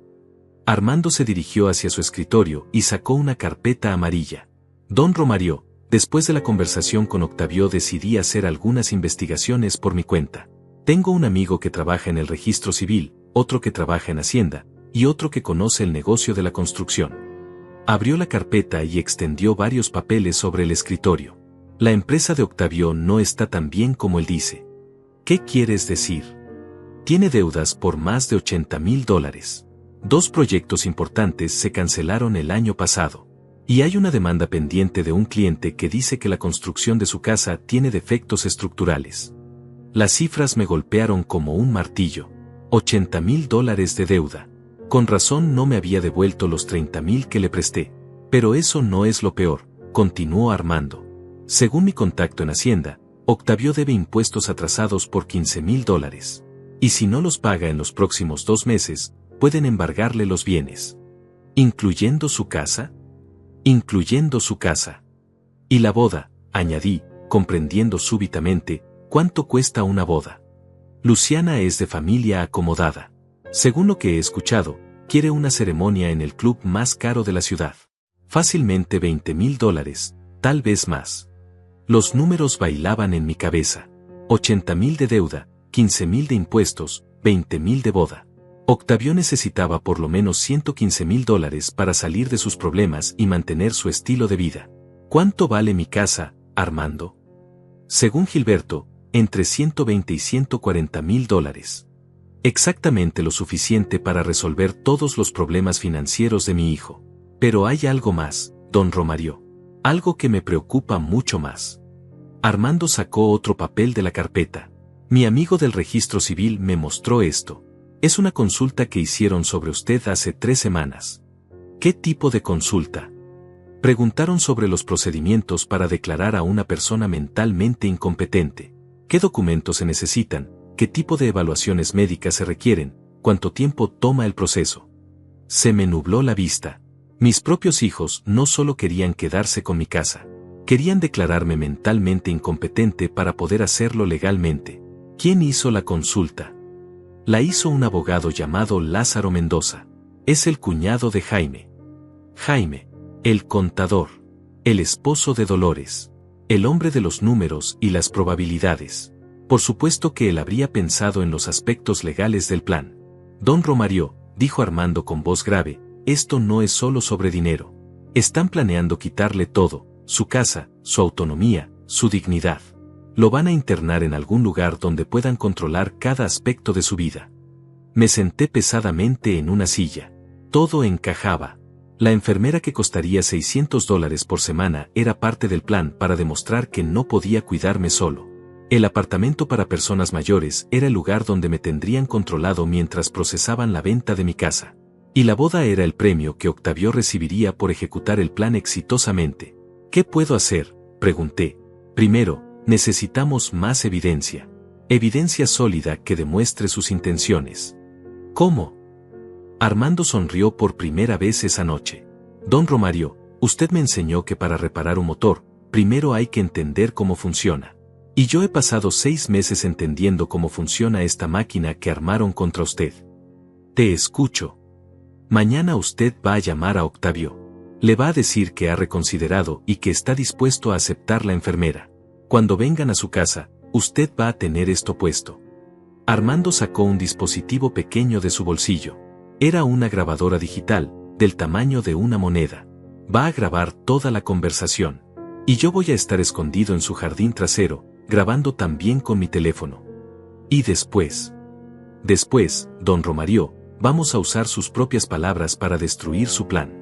S1: Armando se dirigió hacia su escritorio y sacó una carpeta amarilla. Don Romario, después de la conversación con Octavio decidí hacer algunas investigaciones por mi cuenta. Tengo un amigo que trabaja en el registro civil, otro que trabaja en Hacienda, y otro que conoce el negocio de la construcción. Abrió la carpeta y extendió varios papeles sobre el escritorio. La empresa de Octavio no está tan bien como él dice. ¿Qué quieres decir? Tiene deudas por más de $80,000. 2 proyectos importantes se cancelaron el año pasado. Y hay una demanda pendiente de un cliente que dice que la construcción de su casa tiene defectos estructurales. Las cifras me golpearon como un martillo. $80,000 de deuda. Con razón no me había devuelto los $30,000 que le presté. Pero eso no es lo peor, continuó Armando. Según mi contacto en Hacienda, Octavio debe impuestos atrasados por $15,000. Y si no los paga en los próximos 2 meses, pueden embargarle los bienes. ¿Incluyendo su casa? Incluyendo su casa. Y la boda, añadí, comprendiendo súbitamente, ¿cuánto cuesta una boda? Luciana es de familia acomodada. Según lo que he escuchado, quiere una ceremonia en el club más caro de la ciudad. Fácilmente $20,000, tal vez más. Los números bailaban en mi cabeza. 80.000 de deuda, 15.000 de impuestos, 20.000 de boda. Octavio necesitaba por lo menos $115.000 para salir de sus problemas y mantener su estilo de vida. ¿Cuánto vale mi casa, Armando? Según Gilberto, entre $120 y $140.000. Exactamente lo suficiente para resolver todos los problemas financieros de mi hijo. Pero hay algo más, don Romario. Algo que me preocupa mucho más. Armando sacó otro papel de la carpeta. Mi amigo del registro civil me mostró esto. Es una consulta que hicieron sobre usted hace 3 semanas. ¿Qué tipo de consulta? Preguntaron sobre los procedimientos para declarar a una persona mentalmente incompetente. ¿Qué documentos se necesitan? ¿Qué tipo de evaluaciones médicas se requieren? ¿Cuánto tiempo toma el proceso? Se me nubló la vista. Mis propios hijos no solo querían quedarse con mi casa. Querían declararme mentalmente incompetente para poder hacerlo legalmente. ¿Quién hizo la consulta? La hizo un abogado llamado Lázaro Mendoza. Es el cuñado de Jaime. Jaime, el contador, el esposo de Dolores, el hombre de los números y las probabilidades. Por supuesto que él habría pensado en los aspectos legales del plan. Don Romario, dijo Armando con voz grave, esto no es solo sobre dinero. Están planeando quitarle todo, su casa, su autonomía, su dignidad. Lo van a internar en algún lugar donde puedan controlar cada aspecto de su vida. Me senté pesadamente en una silla. Todo encajaba. La enfermera que costaría $600 por semana era parte del plan para demostrar que no podía cuidarme solo. El apartamento para personas mayores era el lugar donde me tendrían controlado mientras procesaban la venta de mi casa. Y la boda era el premio que Octavio recibiría por ejecutar el plan exitosamente. ¿Qué puedo hacer?, pregunté. Primero, necesitamos más evidencia. Evidencia sólida que demuestre sus intenciones. ¿Cómo? Armando sonrió por primera vez esa noche. Don Romario, usted me enseñó que para reparar un motor, primero hay que entender cómo funciona. Y yo he pasado 6 meses entendiendo cómo funciona esta máquina que armaron contra usted. Te escucho. Mañana usted va a llamar a Octavio. Le va a decir que ha reconsiderado y que está dispuesto a aceptar la enfermera. Cuando vengan a su casa, usted va a tener esto puesto. Armando sacó un dispositivo pequeño de su bolsillo. Era una grabadora digital, del tamaño de una moneda. Va a grabar toda la conversación. Y yo voy a estar escondido en su jardín trasero, grabando también con mi teléfono. Y después, don Romario, vamos a usar sus propias palabras para destruir su plan.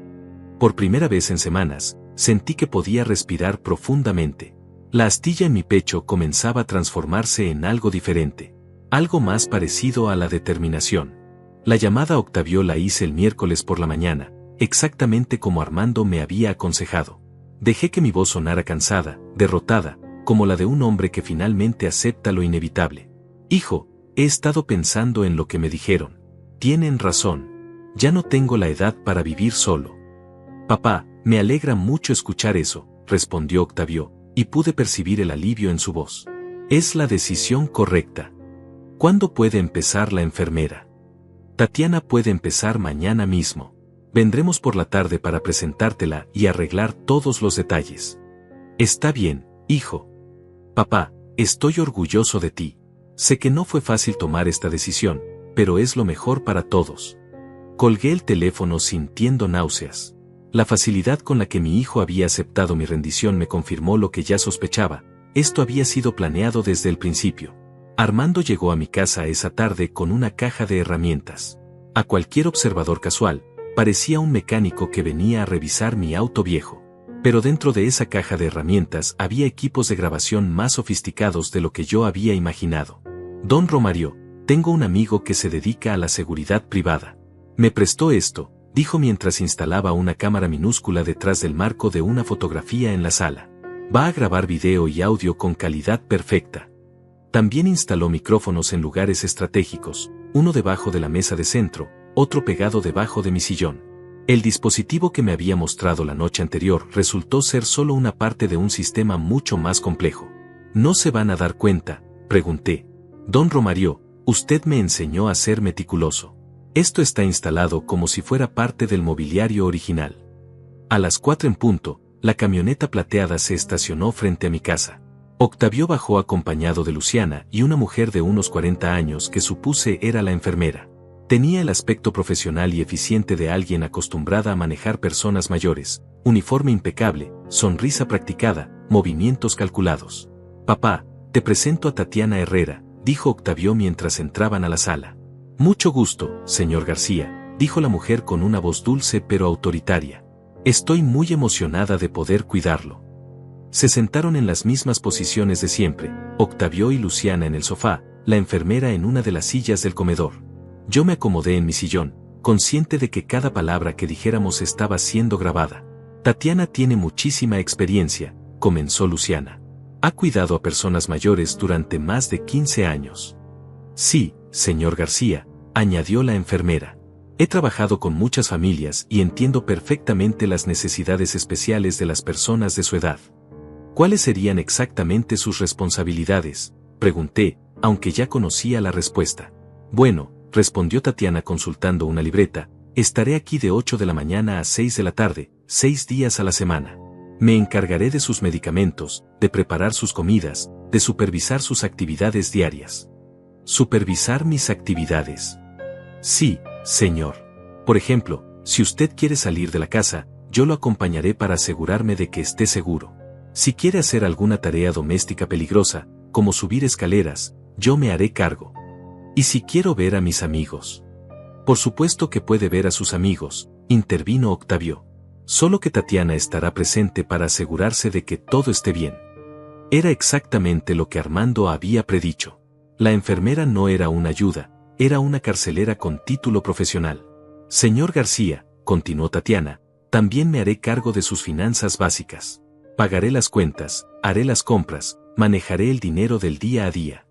S1: Por primera vez en semanas, sentí que podía respirar profundamente. La astilla en mi pecho comenzaba a transformarse en algo diferente. Algo más parecido a la determinación. La llamada a Octavio la hice el miércoles por la mañana, exactamente como Armando me había aconsejado. Dejé que mi voz sonara cansada, derrotada, como la de un hombre que finalmente acepta lo inevitable. Hijo, he estado pensando en lo que me dijeron. Tienen razón. Ya no tengo la edad para vivir solo. Papá, me alegra mucho escuchar eso, respondió Octavio, y pude percibir el alivio en su voz. Es la decisión correcta. ¿Cuándo puede empezar la enfermera? Tatiana puede empezar mañana mismo. Vendremos por la tarde para presentártela y arreglar todos los detalles. Está bien, hijo. Papá, estoy orgulloso de ti. Sé que no fue fácil tomar esta decisión, pero es lo mejor para todos. Colgué el teléfono sintiendo náuseas. La facilidad con la que mi hijo había aceptado mi rendición me confirmó lo que ya sospechaba. Esto había sido planeado desde el principio. Armando llegó a mi casa esa tarde con una caja de herramientas. A cualquier observador casual, parecía un mecánico que venía a revisar mi auto viejo. Pero dentro de esa caja de herramientas había equipos de grabación más sofisticados de lo que yo había imaginado. Don Romario, tengo un amigo que se dedica a la seguridad privada. Me prestó esto, dijo mientras instalaba una cámara minúscula detrás del marco de una fotografía en la sala. Va a grabar video y audio con calidad perfecta. También instaló micrófonos en lugares estratégicos, uno debajo de la mesa de centro, otro pegado debajo de mi sillón. El dispositivo que me había mostrado la noche anterior resultó ser solo una parte de un sistema mucho más complejo. ¿No se van a dar cuenta?, pregunté. Don Romario, usted me enseñó a ser meticuloso. Esto está instalado como si fuera parte del mobiliario original. A las 4 en punto, la camioneta plateada se estacionó frente a mi casa. Octavio bajó acompañado de Luciana y una mujer de unos 40 años que supuse era la enfermera. Tenía el aspecto profesional y eficiente de alguien acostumbrada a manejar personas mayores, uniforme impecable, sonrisa practicada, movimientos calculados. «Papá, te presento a Tatiana Herrera», dijo Octavio mientras entraban a la sala. «Mucho gusto, señor García», dijo la mujer con una voz dulce pero autoritaria. «Estoy muy emocionada de poder cuidarlo». Se sentaron en las mismas posiciones de siempre, Octavio y Luciana en el sofá, la enfermera en una de las sillas del comedor. Yo me acomodé en mi sillón, consciente de que cada palabra que dijéramos estaba siendo grabada. «Tatiana tiene muchísima experiencia», comenzó Luciana. «Ha cuidado a personas mayores durante más de 15 años». «Sí, señor García», añadió la enfermera. «He trabajado con muchas familias y entiendo perfectamente las necesidades especiales de las personas de su edad». «¿Cuáles serían exactamente sus responsabilidades?», pregunté, aunque ya conocía la respuesta. «Bueno», respondió Tatiana consultando una libreta, «estaré aquí de 8 de la mañana a 6 de la tarde, 6 días a la semana. Me encargaré de sus medicamentos, de preparar sus comidas, de supervisar sus actividades diarias». «¿Supervisar mis actividades?». «Sí, señor. Por ejemplo, si usted quiere salir de la casa, yo lo acompañaré para asegurarme de que esté seguro. Si quiere hacer alguna tarea doméstica peligrosa, como subir escaleras, yo me haré cargo. Y si quiero ver a mis amigos». «Por supuesto que puede ver a sus amigos», intervino Octavio. «Solo que Tatiana estará presente para asegurarse de que todo esté bien». Era exactamente lo que Armando había predicho. La enfermera no era una ayuda, era una carcelera con título profesional. «Señor García», continuó Tatiana, «también me haré cargo de sus finanzas básicas. Pagaré las cuentas, haré las compras, manejaré el dinero del día a día».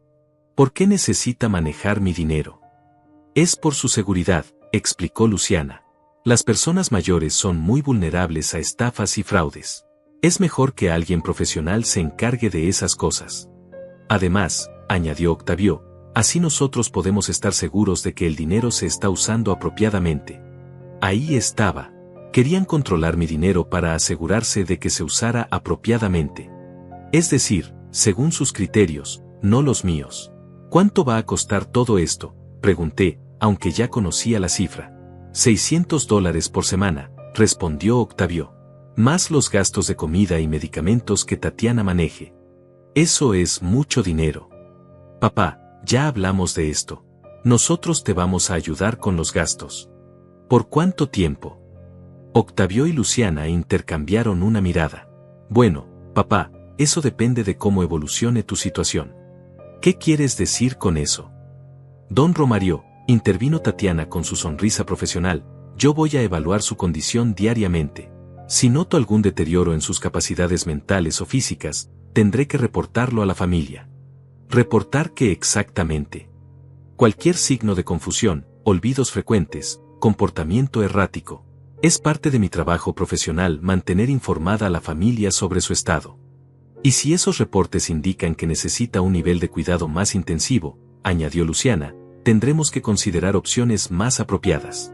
S1: «¿Por qué necesita manejar mi dinero?». «Es por su seguridad», explicó Luciana. «Las personas mayores son muy vulnerables a estafas y fraudes. Es mejor que alguien profesional se encargue de esas cosas. Además», añadió Octavio, «así nosotros podemos estar seguros de que el dinero se está usando apropiadamente». Ahí estaba. Querían controlar mi dinero para asegurarse de que se usara apropiadamente. Es decir, según sus criterios, no los míos. «¿Cuánto va a costar todo esto?», pregunté, aunque ya conocía la cifra. $600 por semana, respondió Octavio. «Más los gastos de comida y medicamentos que Tatiana maneje». «Eso es mucho dinero». «Papá, ya hablamos de esto. Nosotros te vamos a ayudar con los gastos». «¿Por cuánto tiempo?». Octavio y Luciana intercambiaron una mirada. «Bueno, papá, eso depende de cómo evolucione tu situación». «¿Qué quieres decir con eso?». «Don Romario», intervino Tatiana con su sonrisa profesional, «yo voy a evaluar su condición diariamente. Si noto algún deterioro en sus capacidades mentales o físicas, tendré que reportarlo a la familia». «¿Reportar qué exactamente?». «Cualquier signo de confusión, olvidos frecuentes, comportamiento errático. Es parte de mi trabajo profesional mantener informada a la familia sobre su estado. Y si esos reportes indican que necesita un nivel de cuidado más intensivo», añadió Luciana, «tendremos que considerar opciones más apropiadas.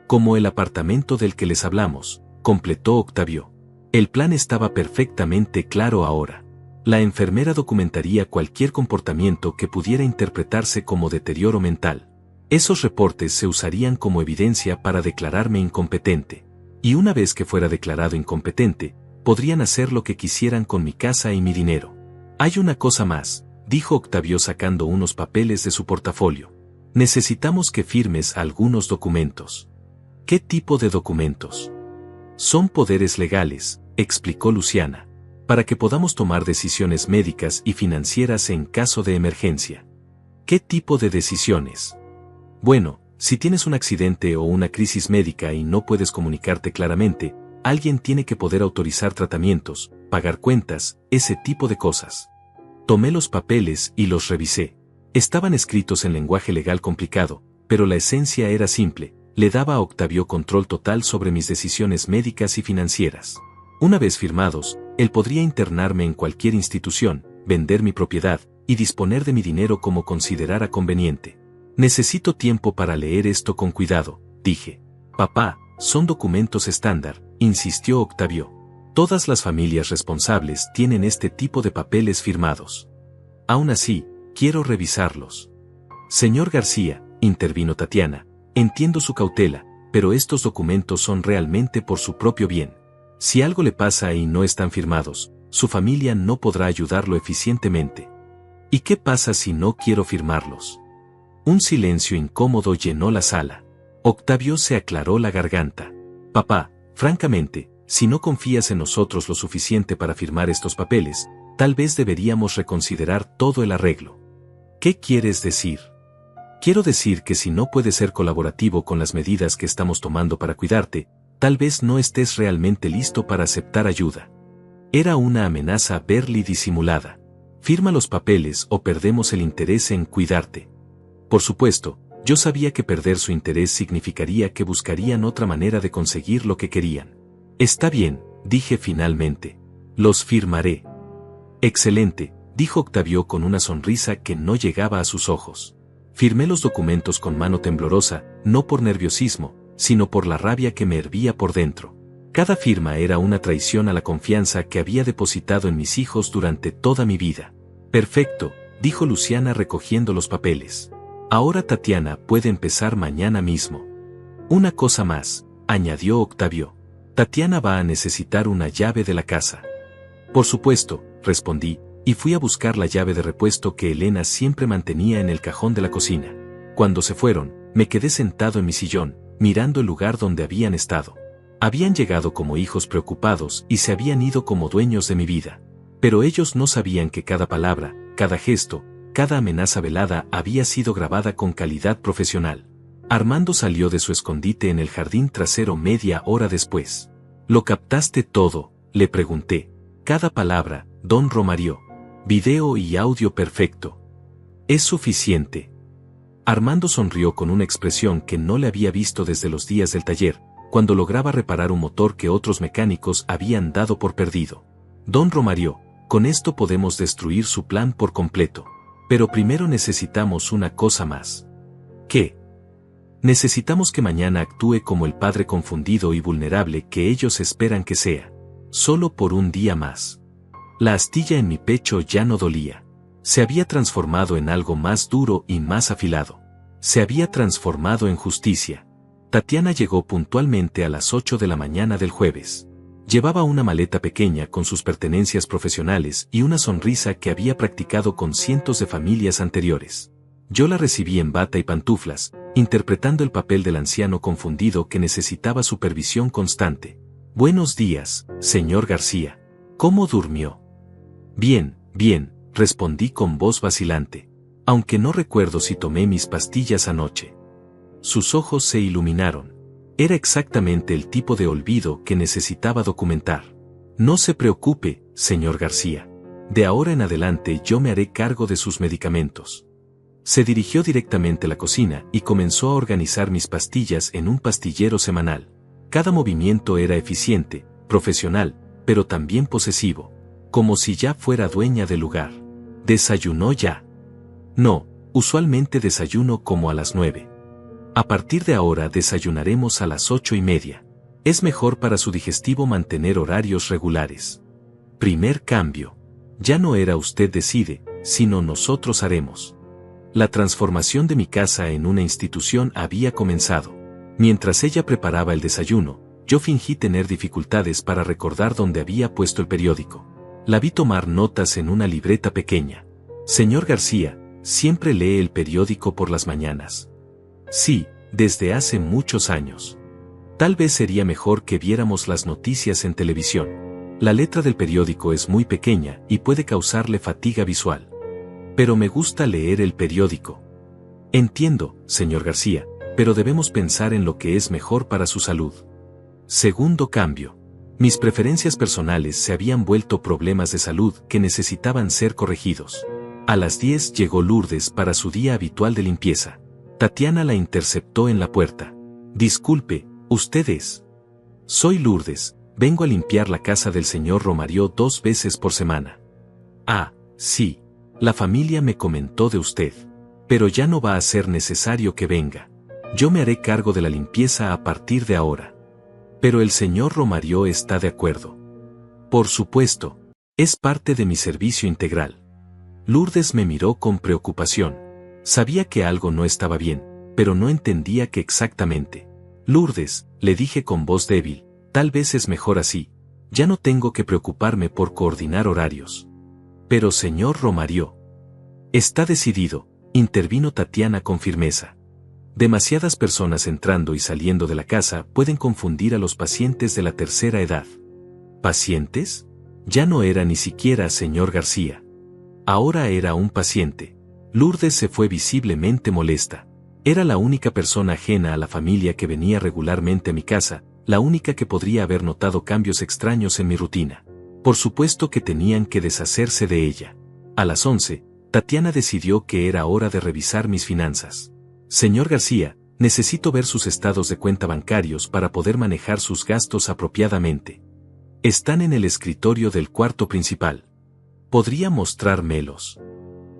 S1: Como el apartamento del que les hablamos», completó Octavio. El plan estaba perfectamente claro ahora. La enfermera documentaría cualquier comportamiento que pudiera interpretarse como deterioro mental. Esos reportes se usarían como evidencia para declararme incompetente. Y una vez que fuera declarado incompetente, podrían hacer lo que quisieran con mi casa y mi dinero. «Hay una cosa más», dijo Octavio sacando unos papeles de su portafolio. «Necesitamos que firmes algunos documentos». «¿Qué tipo de documentos?». «Son poderes legales», explicó Luciana, «para que podamos tomar decisiones médicas y financieras en caso de emergencia». «¿Qué tipo de decisiones?». «Bueno, si tienes un accidente o una crisis médica y no puedes comunicarte claramente, alguien tiene que poder autorizar tratamientos, pagar cuentas, ese tipo de cosas». Tomé los papeles y los revisé. Estaban escritos en lenguaje legal complicado, pero la esencia era simple: le daba a Octavio control total sobre mis decisiones médicas y financieras. Una vez firmados, él podría internarme en cualquier institución, vender mi propiedad, y disponer de mi dinero como considerara conveniente. «Necesito tiempo para leer esto con cuidado», dije. «Papá, son documentos estándar», insistió Octavio. Todas las familias responsables tienen este tipo de papeles firmados. Aún así, quiero revisarlos. Señor García, intervino Tatiana, entiendo su cautela, pero estos documentos son realmente por su propio bien. Si algo le pasa y no están firmados, su familia no podrá ayudarlo eficientemente. ¿Y qué pasa si no quiero firmarlos? Un silencio incómodo llenó la sala. Octavio se aclaró la garganta. Papá, francamente, si no confías en nosotros lo suficiente para firmar estos papeles, tal vez deberíamos reconsiderar todo el arreglo. ¿Qué quieres decir? Quiero decir que si no puedes ser colaborativo con las medidas que estamos tomando para cuidarte, tal vez no estés realmente listo para aceptar ayuda. Era una amenaza verla y disimulada. Firma los papeles o perdemos el interés en cuidarte. Por supuesto, yo sabía que perder su interés significaría que buscarían otra manera de conseguir lo que querían. Está bien, dije finalmente. Los firmaré. Excelente, dijo Octavio con una sonrisa que no llegaba a sus ojos. Firmé los documentos con mano temblorosa, no por nerviosismo, sino por la rabia que me hervía por dentro. Cada firma era una traición a la confianza que había depositado en mis hijos durante toda mi vida. Perfecto, dijo Luciana recogiendo los papeles. Ahora Tatiana puede empezar mañana mismo. Una cosa más, añadió Octavio. Tatiana va a necesitar una llave de la casa. Por supuesto, respondí, y fui a buscar la llave de repuesto que Elena siempre mantenía en el cajón de la cocina. Cuando se fueron, me quedé sentado en mi sillón, mirando el lugar donde habían estado. Habían llegado como hijos preocupados y se habían ido como dueños de mi vida. Pero ellos no sabían que cada palabra, cada gesto, cada amenaza velada había sido grabada con calidad profesional. Armando salió de su escondite en el jardín trasero media hora después. ¿Lo captaste todo?, le pregunté. Cada palabra, don Romario. Video y audio perfecto. Es suficiente. Armando sonrió con una expresión que no le había visto desde los días del taller, cuando lograba reparar un motor que otros mecánicos habían dado por perdido. Don Romario, con esto podemos destruir su plan por completo. Pero primero necesitamos una cosa más. ¿Qué? Necesitamos que mañana actúe como el padre confundido y vulnerable que ellos esperan que sea. Solo por un día más. La astilla en mi pecho ya no dolía. Se había transformado en algo más duro y más afilado. Se había transformado en justicia. Tatiana llegó puntualmente a las 8 de la mañana del jueves. Llevaba una maleta pequeña con sus pertenencias profesionales y una sonrisa que había practicado con cientos de familias anteriores. Yo la recibí en bata y pantuflas, interpretando el papel del anciano confundido que necesitaba supervisión constante. Buenos días, señor García. ¿Cómo durmió? Bien, bien, respondí con voz vacilante. Aunque no recuerdo si tomé mis pastillas anoche. Sus ojos se iluminaron. Era exactamente el tipo de olvido que necesitaba documentar. No se preocupe, señor García. De ahora en adelante yo me haré cargo de sus medicamentos. Se dirigió directamente a la cocina y comenzó a organizar mis pastillas en un pastillero semanal. Cada movimiento era eficiente, profesional, pero también posesivo, como si ya fuera dueña del lugar. ¿Desayunó ya? No, usualmente desayuno como a las 9. A partir de ahora desayunaremos a las 8:30. Es mejor para su digestivo mantener horarios regulares. Primer cambio. Ya no era usted decide, sino nosotros haremos. La transformación de mi casa en una institución había comenzado. Mientras ella preparaba el desayuno, yo fingí tener dificultades para recordar dónde había puesto el periódico. La vi tomar notas en una libreta pequeña. Señor García, ¿siempre lee el periódico por las mañanas? Sí, desde hace muchos años. Tal vez sería mejor que viéramos las noticias en televisión. La letra del periódico es muy pequeña y puede causarle fatiga visual. Pero me gusta leer el periódico. Entiendo, señor García, pero debemos pensar en lo que es mejor para su salud. Segundo cambio. Mis preferencias personales se habían vuelto problemas de salud que necesitaban ser corregidos. A las 10 llegó Lourdes para su día habitual de limpieza. Tatiana la interceptó en la puerta. Disculpe, ¿usted es? Soy Lourdes, vengo a limpiar la casa del señor Romario 2 veces por semana. Ah, sí. La familia me comentó de usted. Pero ya no va a ser necesario que venga. Yo me haré cargo de la limpieza a partir de ahora. Pero el señor Romario está de acuerdo. Por supuesto. Es parte de mi servicio integral. Lourdes me miró con preocupación. Sabía que algo no estaba bien, pero no entendía qué exactamente. Lourdes, le dije con voz débil, tal vez es mejor así. Ya no tengo que preocuparme por coordinar horarios. Pero señor Romario. Está decidido, intervino Tatiana con firmeza. Demasiadas personas entrando y saliendo de la casa pueden confundir a los pacientes de la tercera edad. ¿Pacientes? Ya no era ni siquiera señor García. Ahora era un paciente. Lourdes se fue visiblemente molesta. Era la única persona ajena a la familia que venía regularmente a mi casa, la única que podría haber notado cambios extraños en mi rutina. Por supuesto que tenían que deshacerse de ella. A las 11, Tatiana decidió que era hora de revisar mis finanzas. Señor García, necesito ver sus estados de cuenta bancarios para poder manejar sus gastos apropiadamente. Están en el escritorio del cuarto principal. ¿Podría mostrármelos?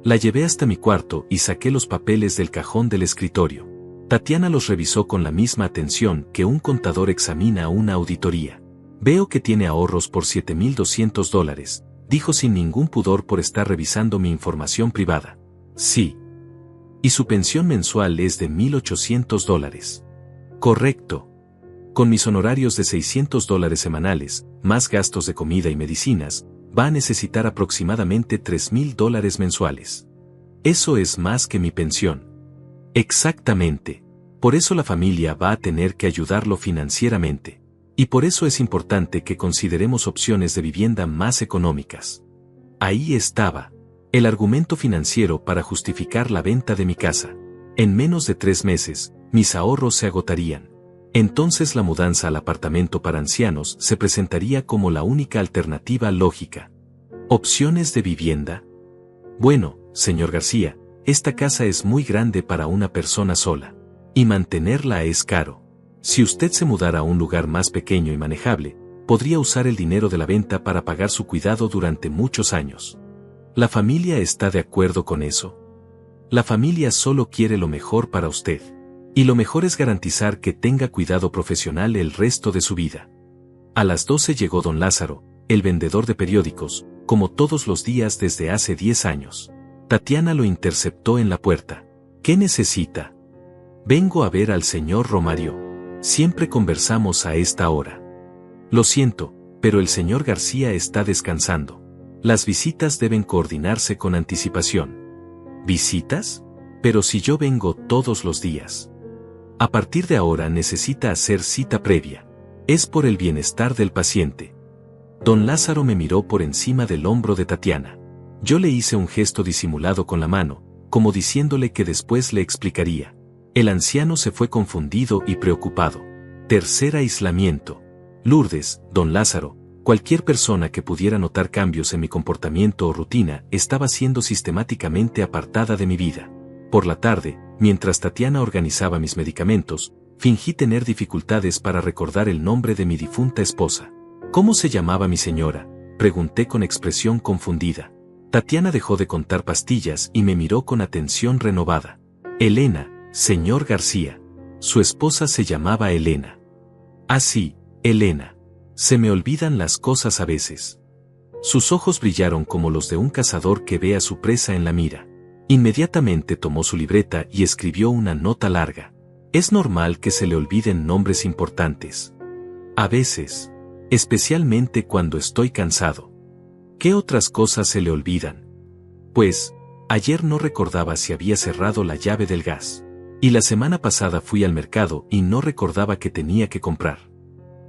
S1: La llevé hasta mi cuarto y saqué los papeles del cajón del escritorio. Tatiana los revisó con la misma atención que un contador examina una auditoría. Veo que tiene ahorros por $7,200, dijo sin ningún pudor por estar revisando mi información privada. Sí. Y su pensión mensual es de $1,800. Correcto. Con mis honorarios de $600 semanales, más gastos de comida y medicinas, va a necesitar aproximadamente $3,000 mensuales. Eso es más que mi pensión. Exactamente. Por eso la familia va a tener que ayudarlo financieramente. Y por eso es importante que consideremos opciones de vivienda más económicas. Ahí estaba. El argumento financiero para justificar la venta de mi casa. En menos de 3 meses, mis ahorros se agotarían. Entonces la mudanza al apartamento para ancianos se presentaría como la única alternativa lógica. ¿Opciones de vivienda? Bueno, señor García, esta casa es muy grande para una persona sola. Y mantenerla es caro. Si usted se mudara a un lugar más pequeño y manejable, podría usar el dinero de la venta para pagar su cuidado durante muchos años. ¿La familia está de acuerdo con eso? La familia solo quiere lo mejor para usted. Y lo mejor es garantizar que tenga cuidado profesional el resto de su vida. A las 12 llegó don Lázaro, el vendedor de periódicos, como todos los días desde hace 10 años. Tatiana lo interceptó en la puerta. ¿Qué necesita? Vengo a ver al señor Romario. Siempre conversamos a esta hora. Lo siento, pero el señor García está descansando. Las visitas deben coordinarse con anticipación. ¿Visitas? Pero si yo vengo todos los días. A partir de ahora necesita hacer cita previa. Es por el bienestar del paciente. Don Lázaro me miró por encima del hombro de Tatiana. Yo le hice un gesto disimulado con la mano, como diciéndole que después le explicaría. El anciano se fue confundido y preocupado. Tercer aislamiento. Lourdes, don Lázaro, cualquier persona que pudiera notar cambios en mi comportamiento o rutina estaba siendo sistemáticamente apartada de mi vida. Por la tarde, mientras Tatiana organizaba mis medicamentos, fingí tener dificultades para recordar el nombre de mi difunta esposa. ¿Cómo se llamaba mi señora?, pregunté con expresión confundida. Tatiana dejó de contar pastillas y me miró con atención renovada. Elena, señor García. Su esposa se llamaba Elena. Ah, sí, Elena. Se me olvidan las cosas a veces. Sus ojos brillaron como los de un cazador que ve a su presa en la mira. Inmediatamente tomó su libreta y escribió una nota larga. Es normal que se le olviden nombres importantes. A veces. Especialmente cuando estoy cansado. ¿Qué otras cosas se le olvidan? Pues, ayer no recordaba si había cerrado la llave del gas. Y la semana pasada fui al mercado y no recordaba que tenía que comprar.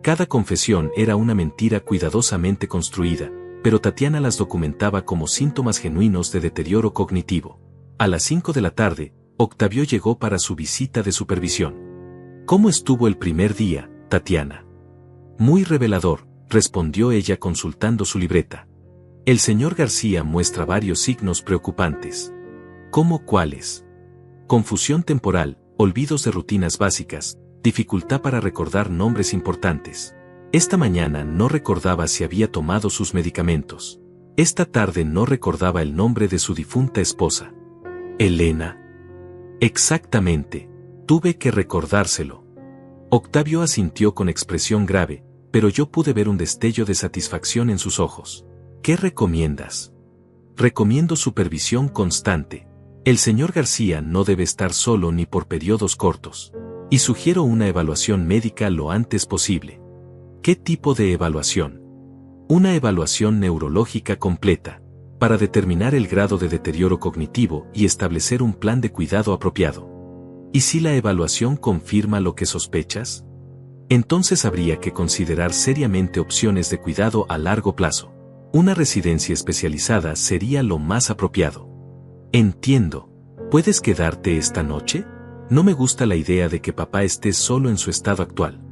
S1: Cada confesión era una mentira cuidadosamente construida, pero Tatiana las documentaba como síntomas genuinos de deterioro cognitivo. A las 5 de la tarde, Octavio llegó para su visita de supervisión. ¿Cómo estuvo el primer día, Tatiana? Muy revelador, respondió ella consultando su libreta. El señor García muestra varios signos preocupantes. ¿Cómo cuáles? Confusión temporal, olvidos de rutinas básicas, dificultad para recordar nombres importantes. Esta mañana no recordaba si había tomado sus medicamentos. Esta tarde no recordaba el nombre de su difunta esposa. ¿Elena? Exactamente. Tuve que recordárselo. Octavio asintió con expresión grave, pero yo pude ver un destello de satisfacción en sus ojos. ¿Qué recomiendas? Recomiendo supervisión constante. El señor García no debe estar solo ni por periodos cortos. Y sugiero una evaluación médica lo antes posible. ¿Qué tipo de evaluación? Una evaluación neurológica completa, para determinar el grado de deterioro cognitivo y establecer un plan de cuidado apropiado. ¿Y si la evaluación confirma lo que sospechas? Entonces habría que considerar seriamente opciones de cuidado a largo plazo. Una residencia especializada sería lo más apropiado. Entiendo. ¿Puedes quedarte esta noche? No me gusta la idea de que papá esté solo en su estado actual.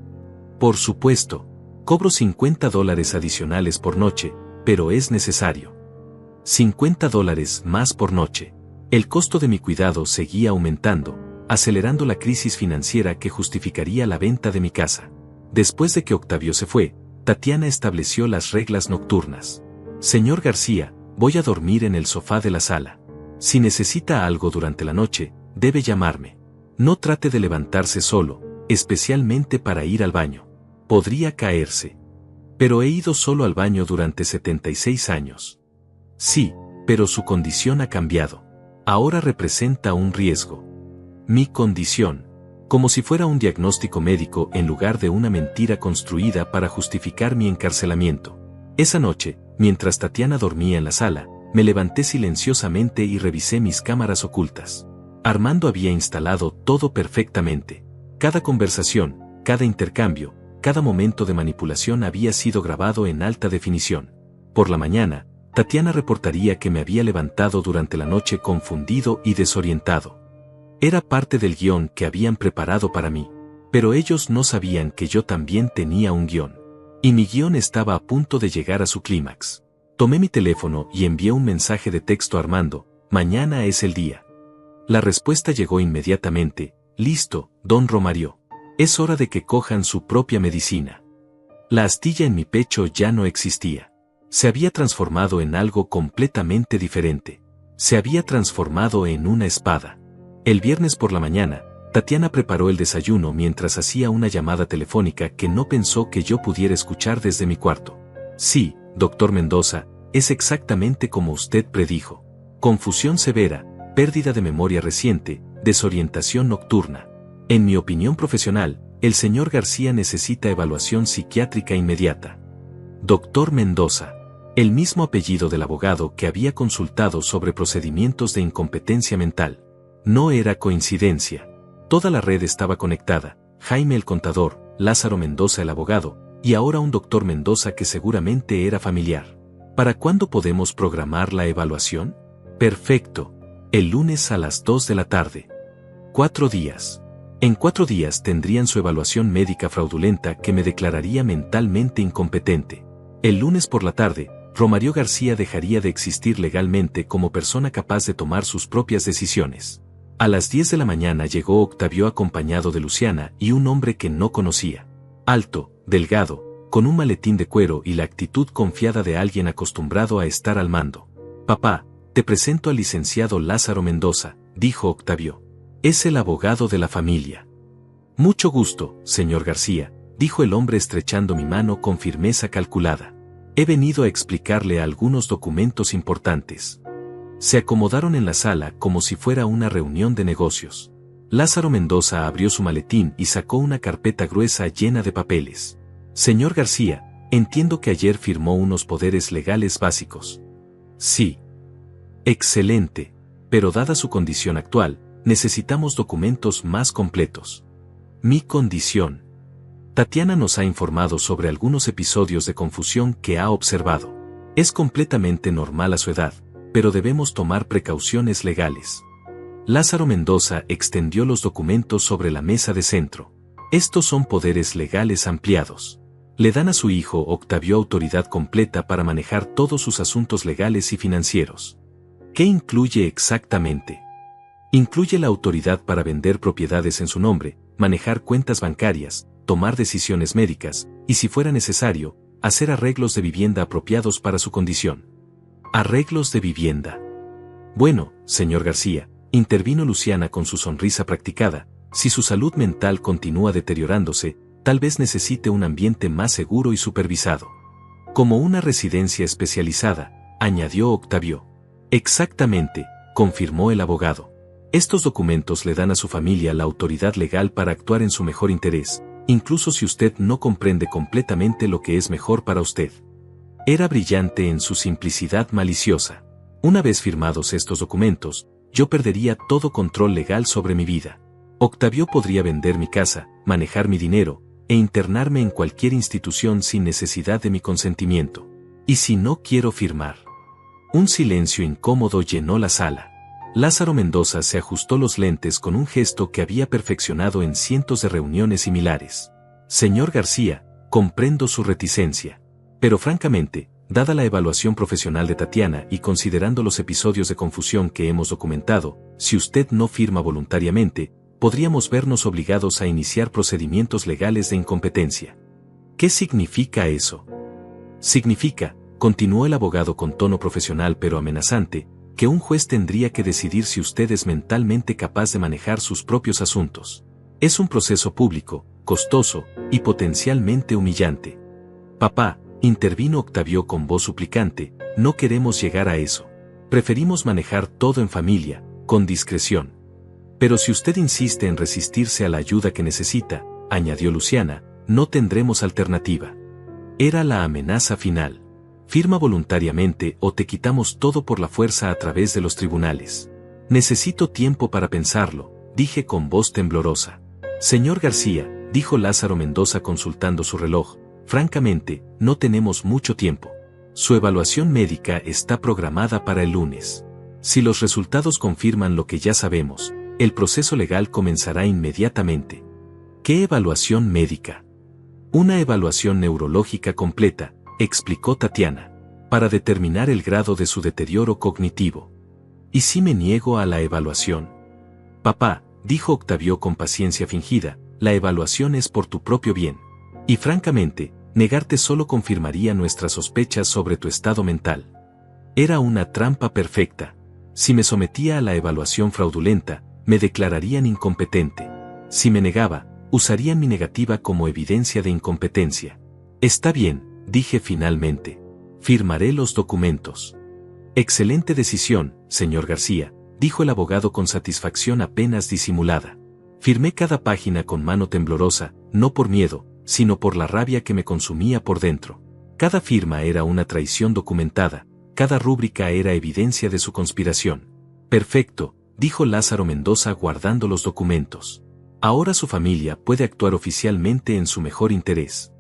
S1: Por supuesto. Cobro $50 adicionales por noche, pero es necesario. $50 más por noche. El costo de mi cuidado seguía aumentando, acelerando la crisis financiera que justificaría la venta de mi casa. Después de que Octavio se fue, Tatiana estableció las reglas nocturnas. Señor García, voy a dormir en el sofá de la sala. Si necesita algo durante la noche, debe llamarme. No trate de levantarse solo, especialmente para ir al baño. Podría caerse. Pero he ido solo al baño durante 76 años. Sí, pero su condición ha cambiado. Ahora representa un riesgo. Mi condición. Como si fuera un diagnóstico médico en lugar de una mentira construida para justificar mi encarcelamiento. Esa noche, mientras Tatiana dormía en la sala, me levanté silenciosamente y revisé mis cámaras ocultas. Armando había instalado todo perfectamente. Cada conversación, cada intercambio, cada momento de manipulación había sido grabado en alta definición. Por la mañana, Tatiana reportaría que me había levantado durante la noche confundido y desorientado. Era parte del guión que habían preparado para mí, pero ellos no sabían que yo también tenía un guión. Y mi guión estaba a punto de llegar a su clímax. Tomé mi teléfono y envié un mensaje de texto a Armando: mañana es el día. La respuesta llegó inmediatamente: listo, don Romario. Es hora de que cojan su propia medicina. La astilla en mi pecho ya no existía. Se había transformado en algo completamente diferente. Se había transformado en una espada. El viernes por la mañana, Tatiana preparó el desayuno mientras hacía una llamada telefónica que no pensó que yo pudiera escuchar desde mi cuarto. Sí, doctor Mendoza, es exactamente como usted predijo. Confusión severa, pérdida de memoria reciente, desorientación nocturna. En mi opinión profesional, el señor García necesita evaluación psiquiátrica inmediata. Doctor Mendoza. El mismo apellido del abogado que había consultado sobre procedimientos de incompetencia mental. No era coincidencia. Toda la red estaba conectada: Jaime el contador, Lázaro Mendoza el abogado, y ahora un doctor Mendoza que seguramente era familiar. ¿Para cuándo podemos programar la evaluación? Perfecto. El lunes a las 2 de la tarde. 4 días. En 4 días tendrían su evaluación médica fraudulenta que me declararía mentalmente incompetente. El lunes por la tarde, Romario García dejaría de existir legalmente como persona capaz de tomar sus propias decisiones. A las 10 de la mañana llegó Octavio acompañado de Luciana y un hombre que no conocía. Alto, delgado, con un maletín de cuero y la actitud confiada de alguien acostumbrado a estar al mando. Papá, te presento al licenciado Lázaro Mendoza, dijo Octavio. Es el abogado de la familia. Mucho gusto, señor García, dijo el hombre estrechando mi mano con firmeza calculada. He venido a explicarle algunos documentos importantes. Se acomodaron en la sala como si fuera una reunión de negocios. Lázaro Mendoza abrió su maletín y sacó una carpeta gruesa llena de papeles. Señor García, entiendo que ayer firmó unos poderes legales básicos. Sí. Excelente, pero dada su condición actual, necesitamos documentos más completos. Mi condición. Tatiana nos ha informado sobre algunos episodios de confusión que ha observado. Es completamente normal a su edad, pero debemos tomar precauciones legales. Lázaro Mendoza extendió los documentos sobre la mesa de centro. Estos son poderes legales ampliados. Le dan a su hijo Octavio autoridad completa para manejar todos sus asuntos legales y financieros. ¿Qué incluye exactamente? Incluye la autoridad para vender propiedades en su nombre, manejar cuentas bancarias, tomar decisiones médicas, y si fuera necesario, hacer arreglos de vivienda apropiados para su condición. Arreglos de vivienda. Bueno, señor García, intervino Luciana con su sonrisa practicada, si su salud mental continúa deteriorándose, tal vez necesite un ambiente más seguro y supervisado. Como una residencia especializada, añadió Octavio. Exactamente, confirmó el abogado. Estos documentos le dan a su familia la autoridad legal para actuar en su mejor interés, incluso si usted no comprende completamente lo que es mejor para usted. Era brillante en su simplicidad maliciosa. Una vez firmados estos documentos, yo perdería todo control legal sobre mi vida. Octavio podría vender mi casa, manejar mi dinero, e internarme en cualquier institución sin necesidad de mi consentimiento. ¿Y si no quiero firmar? Un silencio incómodo llenó la sala. Lázaro Mendoza se ajustó los lentes con un gesto que había perfeccionado en cientos de reuniones similares. Señor García, comprendo su reticencia. Pero francamente, dada la evaluación profesional de Tatiana y considerando los episodios de confusión que hemos documentado, si usted no firma voluntariamente, podríamos vernos obligados a iniciar procedimientos legales de incompetencia. ¿Qué significa eso? Significa, continuó el abogado con tono profesional pero amenazante, que un juez tendría que decidir si usted es mentalmente capaz de manejar sus propios asuntos. Es un proceso público, costoso y potencialmente humillante. Papá, intervino Octavio con voz suplicante, no queremos llegar a eso. Preferimos manejar todo en familia, con discreción. Pero si usted insiste en resistirse a la ayuda que necesita, añadió Luciana, no tendremos alternativa. Era la amenaza final. Firma voluntariamente o te quitamos todo por la fuerza a través de los tribunales. Necesito tiempo para pensarlo, dije con voz temblorosa. Señor García, dijo Lázaro Mendoza consultando su reloj, francamente, no tenemos mucho tiempo. Su evaluación médica está programada para el lunes. Si los resultados confirman lo que ya sabemos, el proceso legal comenzará inmediatamente. ¿Qué evaluación médica? Una evaluación neurológica completa, explicó Tatiana, para determinar el grado de su deterioro cognitivo. ¿Y si me niego a la evaluación? Papá, dijo Octavio con paciencia fingida, la evaluación es por tu propio bien. Y francamente, negarte solo confirmaría nuestras sospechas sobre tu estado mental. Era una trampa perfecta. Si me sometía a la evaluación fraudulenta, me declararían incompetente. Si me negaba, usarían mi negativa como evidencia de incompetencia. Está bien, dije finalmente. Firmaré los documentos. Excelente decisión, señor García, dijo el abogado con satisfacción apenas disimulada. Firmé cada página con mano temblorosa, no por miedo, sino por la rabia que me consumía por dentro. Cada firma era una traición documentada, cada rúbrica era evidencia de su conspiración. Perfecto, dijo Lázaro Mendoza guardando los documentos. Ahora su familia puede actuar oficialmente en su mejor interés.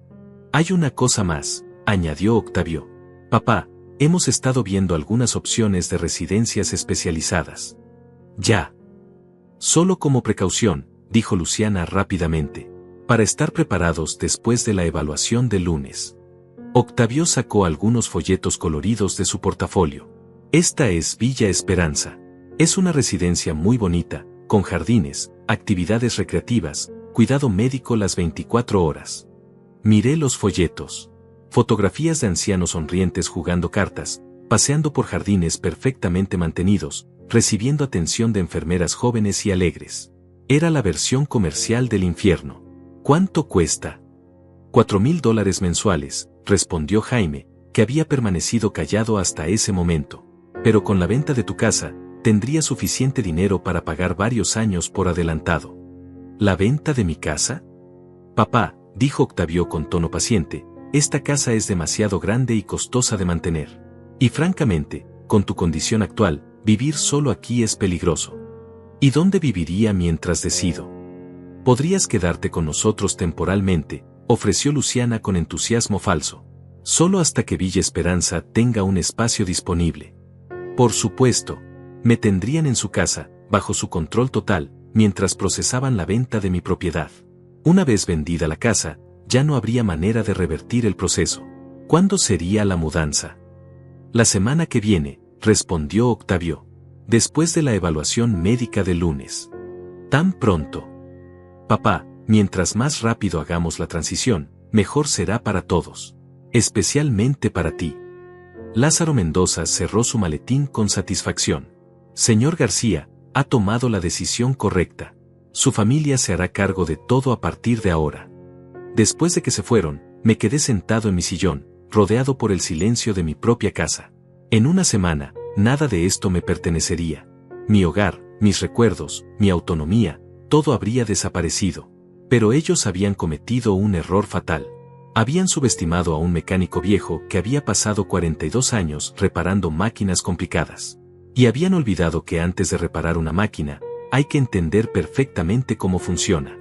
S1: Hay una cosa más, añadió Octavio. Papá, hemos estado viendo algunas opciones de residencias especializadas. Ya. Solo como precaución, dijo Luciana rápidamente, para estar preparados después de la evaluación del lunes. Octavio sacó algunos folletos coloridos de su portafolio. Esta es Villa Esperanza. Es una residencia muy bonita, con jardines, actividades recreativas, cuidado médico las 24 horas. Miré los folletos. Fotografías de ancianos sonrientes jugando cartas, paseando por jardines perfectamente mantenidos, recibiendo atención de enfermeras jóvenes y alegres. Era la versión comercial del infierno. ¿Cuánto cuesta? $4,000 mensuales, respondió Jaime, que había permanecido callado hasta ese momento. Pero con la venta de tu casa, tendría suficiente dinero para pagar varios años por adelantado. ¿La venta de mi casa? Papá, dijo Octavio con tono paciente, esta casa es demasiado grande y costosa de mantener. Y francamente, con tu condición actual, vivir solo aquí es peligroso. ¿Y dónde viviría mientras decido? Podrías quedarte con nosotros temporalmente, ofreció Luciana con entusiasmo falso. Solo hasta que Villa Esperanza tenga un espacio disponible. Por supuesto, me tendrían en su casa, bajo su control total, mientras procesaban la venta de mi propiedad. Una vez vendida la casa, ya no habría manera de revertir el proceso. ¿Cuándo sería la mudanza? La semana que viene, respondió Octavio. Después de la evaluación médica del lunes. ¿Tan pronto? Papá, mientras más rápido hagamos la transición, mejor será para todos. Especialmente para ti. Lázaro Mendoza cerró su maletín con satisfacción. Señor García, ha tomado la decisión correcta. Su familia se hará cargo de todo a partir de ahora. Después de que se fueron, me quedé sentado en mi sillón, rodeado por el silencio de mi propia casa. En una semana, nada de esto me pertenecería. Mi hogar, mis recuerdos, mi autonomía, todo habría desaparecido. Pero ellos habían cometido un error fatal. Habían subestimado a un mecánico viejo que había pasado 42 años reparando máquinas complicadas. Y habían olvidado que antes de reparar una máquina, hay que entender perfectamente cómo funciona.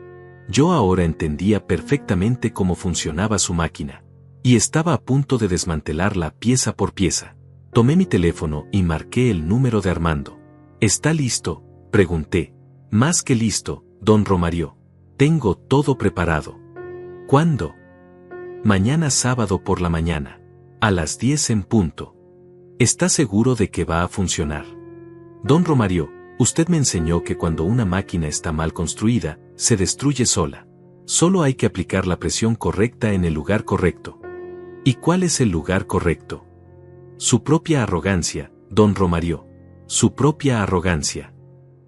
S1: Yo ahora entendía perfectamente cómo funcionaba su máquina. Y estaba a punto de desmantelarla pieza por pieza. Tomé mi teléfono y marqué el número de Armando. ¿Está listo?, pregunté. Más que listo, don Romario. Tengo todo preparado. ¿Cuándo? Mañana sábado por la mañana. A las 10 en punto. ¿Está seguro de que va a funcionar? Don Romario, usted me enseñó que cuando una máquina está mal construida, se destruye sola. Solo hay que aplicar la presión correcta en el lugar correcto. ¿Y cuál es el lugar correcto? Su propia arrogancia, don Romario. Su propia arrogancia.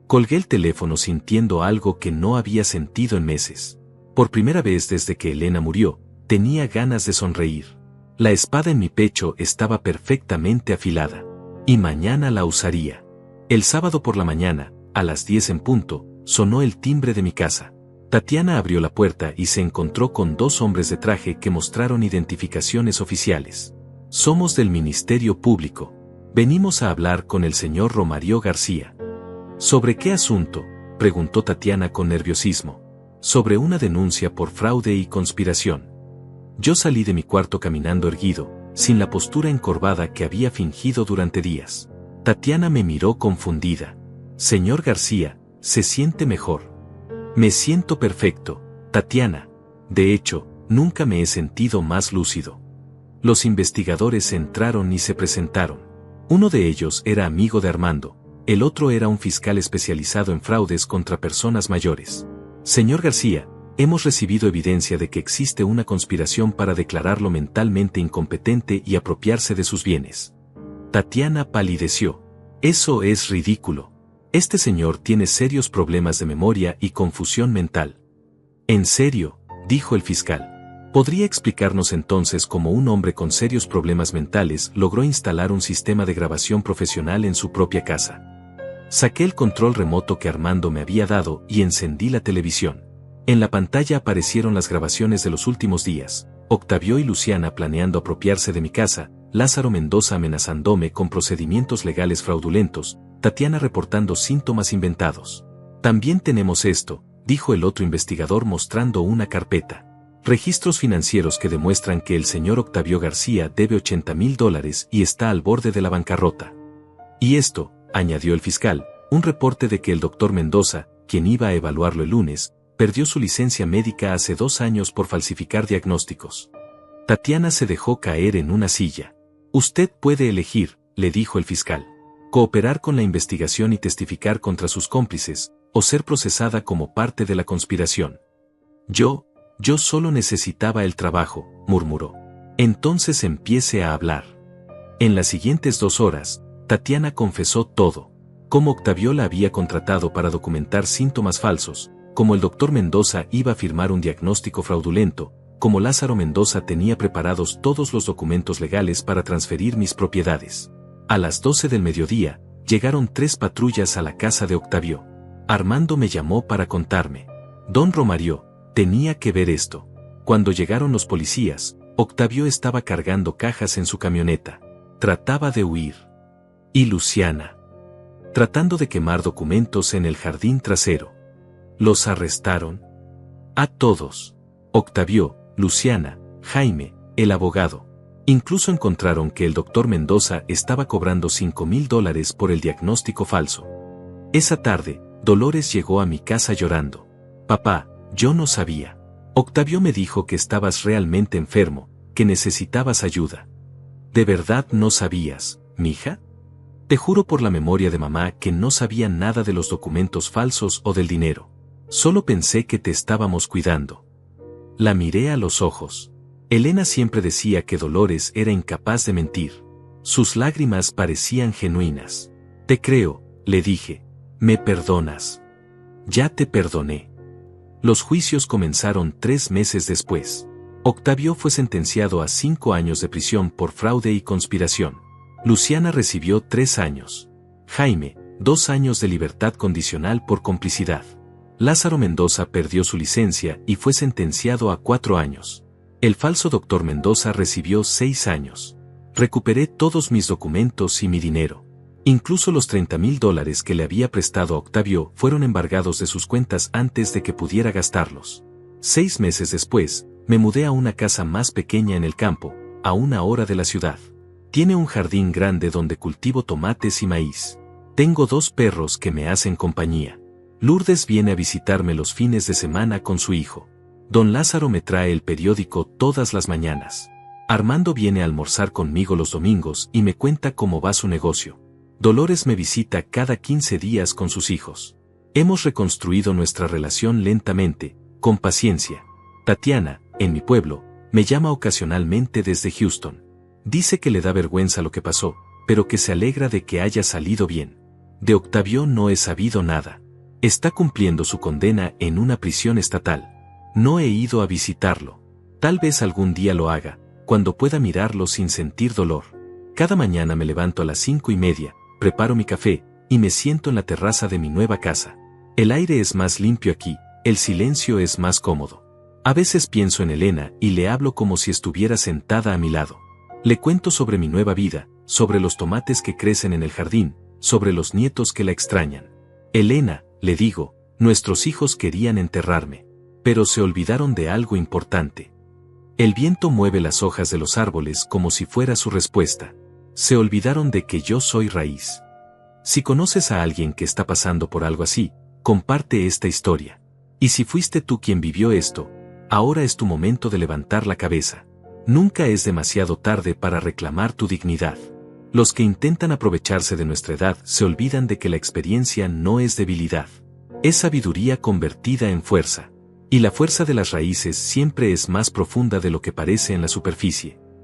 S1: Colgué el teléfono sintiendo algo que no había sentido en meses. Por primera vez desde que Elena murió, tenía ganas de sonreír. La espada en mi pecho estaba perfectamente afilada. Y mañana la usaría. El sábado por la mañana, a las 10 en punto, sonó el timbre de mi casa. Tatiana abrió la puerta y se encontró con dos hombres de traje que mostraron identificaciones oficiales. Somos del Ministerio Público. Venimos a hablar con el señor Romario García. ¿Sobre qué asunto?, preguntó Tatiana con nerviosismo. Sobre una denuncia por fraude y conspiración. Yo salí de mi cuarto caminando erguido, sin la postura encorvada que había fingido durante días. Tatiana me miró confundida. Señor García, ¿se siente mejor? Me siento perfecto, Tatiana. De hecho, nunca me he sentido más lúcido. Los investigadores entraron y se presentaron. Uno de ellos era amigo de Armando. El otro era un fiscal especializado en fraudes contra personas mayores. Señor García, hemos recibido evidencia de que existe una conspiración para declararlo mentalmente incompetente y apropiarse de sus bienes. Tatiana palideció. Eso es ridículo. Este señor tiene serios problemas de memoria y confusión mental. ¿En serio?, dijo el fiscal. ¿Podría explicarnos entonces cómo un hombre con serios problemas mentales logró instalar un sistema de grabación profesional en su propia casa? Saqué el control remoto que Armando me había dado y encendí la televisión. En la pantalla aparecieron las grabaciones de los últimos días. Octavio y Luciana planeando apropiarse de mi casa, Lázaro Mendoza amenazándome con procedimientos legales fraudulentos, Tatiana reportando síntomas inventados. También tenemos esto, dijo el otro investigador mostrando una carpeta. Registros financieros que demuestran que el señor Octavio García debe $80,000 y está al borde de la bancarrota. Y esto, añadió el fiscal, un reporte de que el doctor Mendoza, quien iba a evaluarlo el lunes, perdió su licencia médica hace 2 años por falsificar diagnósticos. Tatiana se dejó caer en una silla. Usted puede elegir, le dijo el fiscal, cooperar con la investigación y testificar contra sus cómplices, o ser procesada como parte de la conspiración. Yo solo necesitaba el trabajo, murmuró. Entonces empiece a hablar. En las siguientes 2 horas, Tatiana confesó todo. Cómo Octavio la había contratado para documentar síntomas falsos, cómo el doctor Mendoza iba a firmar un diagnóstico fraudulento, cómo Lázaro Mendoza tenía preparados todos los documentos legales para transferir mis propiedades. A las 12 del mediodía, llegaron 3 patrullas a la casa de Octavio. Armando me llamó para contarme. Don Romario, tenía que ver esto. Cuando llegaron los policías, Octavio estaba cargando cajas en su camioneta. Trataba de huir. Y Luciana, tratando de quemar documentos en el jardín trasero. ¿Los arrestaron? A todos. Octavio, Luciana, Jaime, el abogado. Incluso encontraron que el doctor Mendoza estaba cobrando $5,000 por el diagnóstico falso. Esa tarde, Dolores llegó a mi casa llorando. Papá, yo no sabía. Octavio me dijo que estabas realmente enfermo, que necesitabas ayuda. ¿De verdad no sabías, mija? Te juro por la memoria de mamá que no sabía nada de los documentos falsos o del dinero. Solo pensé que te estábamos cuidando. La miré a los ojos. Elena siempre decía que Dolores era incapaz de mentir. Sus lágrimas parecían genuinas. Te creo, le dije. ¿Me perdonas? Ya te perdoné. Los juicios comenzaron 3 meses después. Octavio fue sentenciado a 5 años de prisión por fraude y conspiración. Luciana recibió 3 años. Jaime, 2 años de libertad condicional por complicidad. Lázaro Mendoza perdió su licencia y fue sentenciado a 4 años. El falso doctor Mendoza recibió 6 años. Recuperé todos mis documentos y mi dinero. Incluso los $30,000 que le había prestado a Octavio fueron embargados de sus cuentas antes de que pudiera gastarlos. 6 meses después, me mudé a una casa más pequeña en el campo, a 1 hora de la ciudad. Tiene un jardín grande donde cultivo tomates y maíz. Tengo 2 perros que me hacen compañía. Lourdes viene a visitarme los fines de semana con su hijo. Don Lázaro me trae el periódico todas las mañanas. Armando viene a almorzar conmigo los domingos y me cuenta cómo va su negocio. Dolores me visita cada 15 días con sus hijos. Hemos reconstruido nuestra relación lentamente, con paciencia. Tatiana, en mi pueblo, me llama ocasionalmente desde Houston. Dice que le da vergüenza lo que pasó, pero que se alegra de que haya salido bien. De Octavio no he sabido nada. Está cumpliendo su condena en una prisión estatal. No he ido a visitarlo. Tal vez algún día lo haga, cuando pueda mirarlo sin sentir dolor. Cada mañana me levanto a las 5:30, preparo mi café, y me siento en la terraza de mi nueva casa. El aire es más limpio aquí, el silencio es más cómodo. A veces pienso en Elena y le hablo como si estuviera sentada a mi lado. Le cuento sobre mi nueva vida, sobre los tomates que crecen en el jardín, sobre los nietos que la extrañan. Elena, le digo, nuestros hijos querían enterrarme, pero se olvidaron de algo importante. El viento mueve las hojas de los árboles como si fuera su respuesta. Se olvidaron de que yo soy raíz. Si conoces a alguien que está pasando por algo así, comparte esta historia. Y si fuiste tú quien vivió esto, ahora es tu momento de levantar la cabeza. Nunca es demasiado tarde para reclamar tu dignidad. Los que intentan aprovecharse de nuestra edad se olvidan de que la experiencia no es debilidad. Es sabiduría convertida en fuerza. Y la fuerza de las raíces siempre es más profunda de lo que parece en la superficie.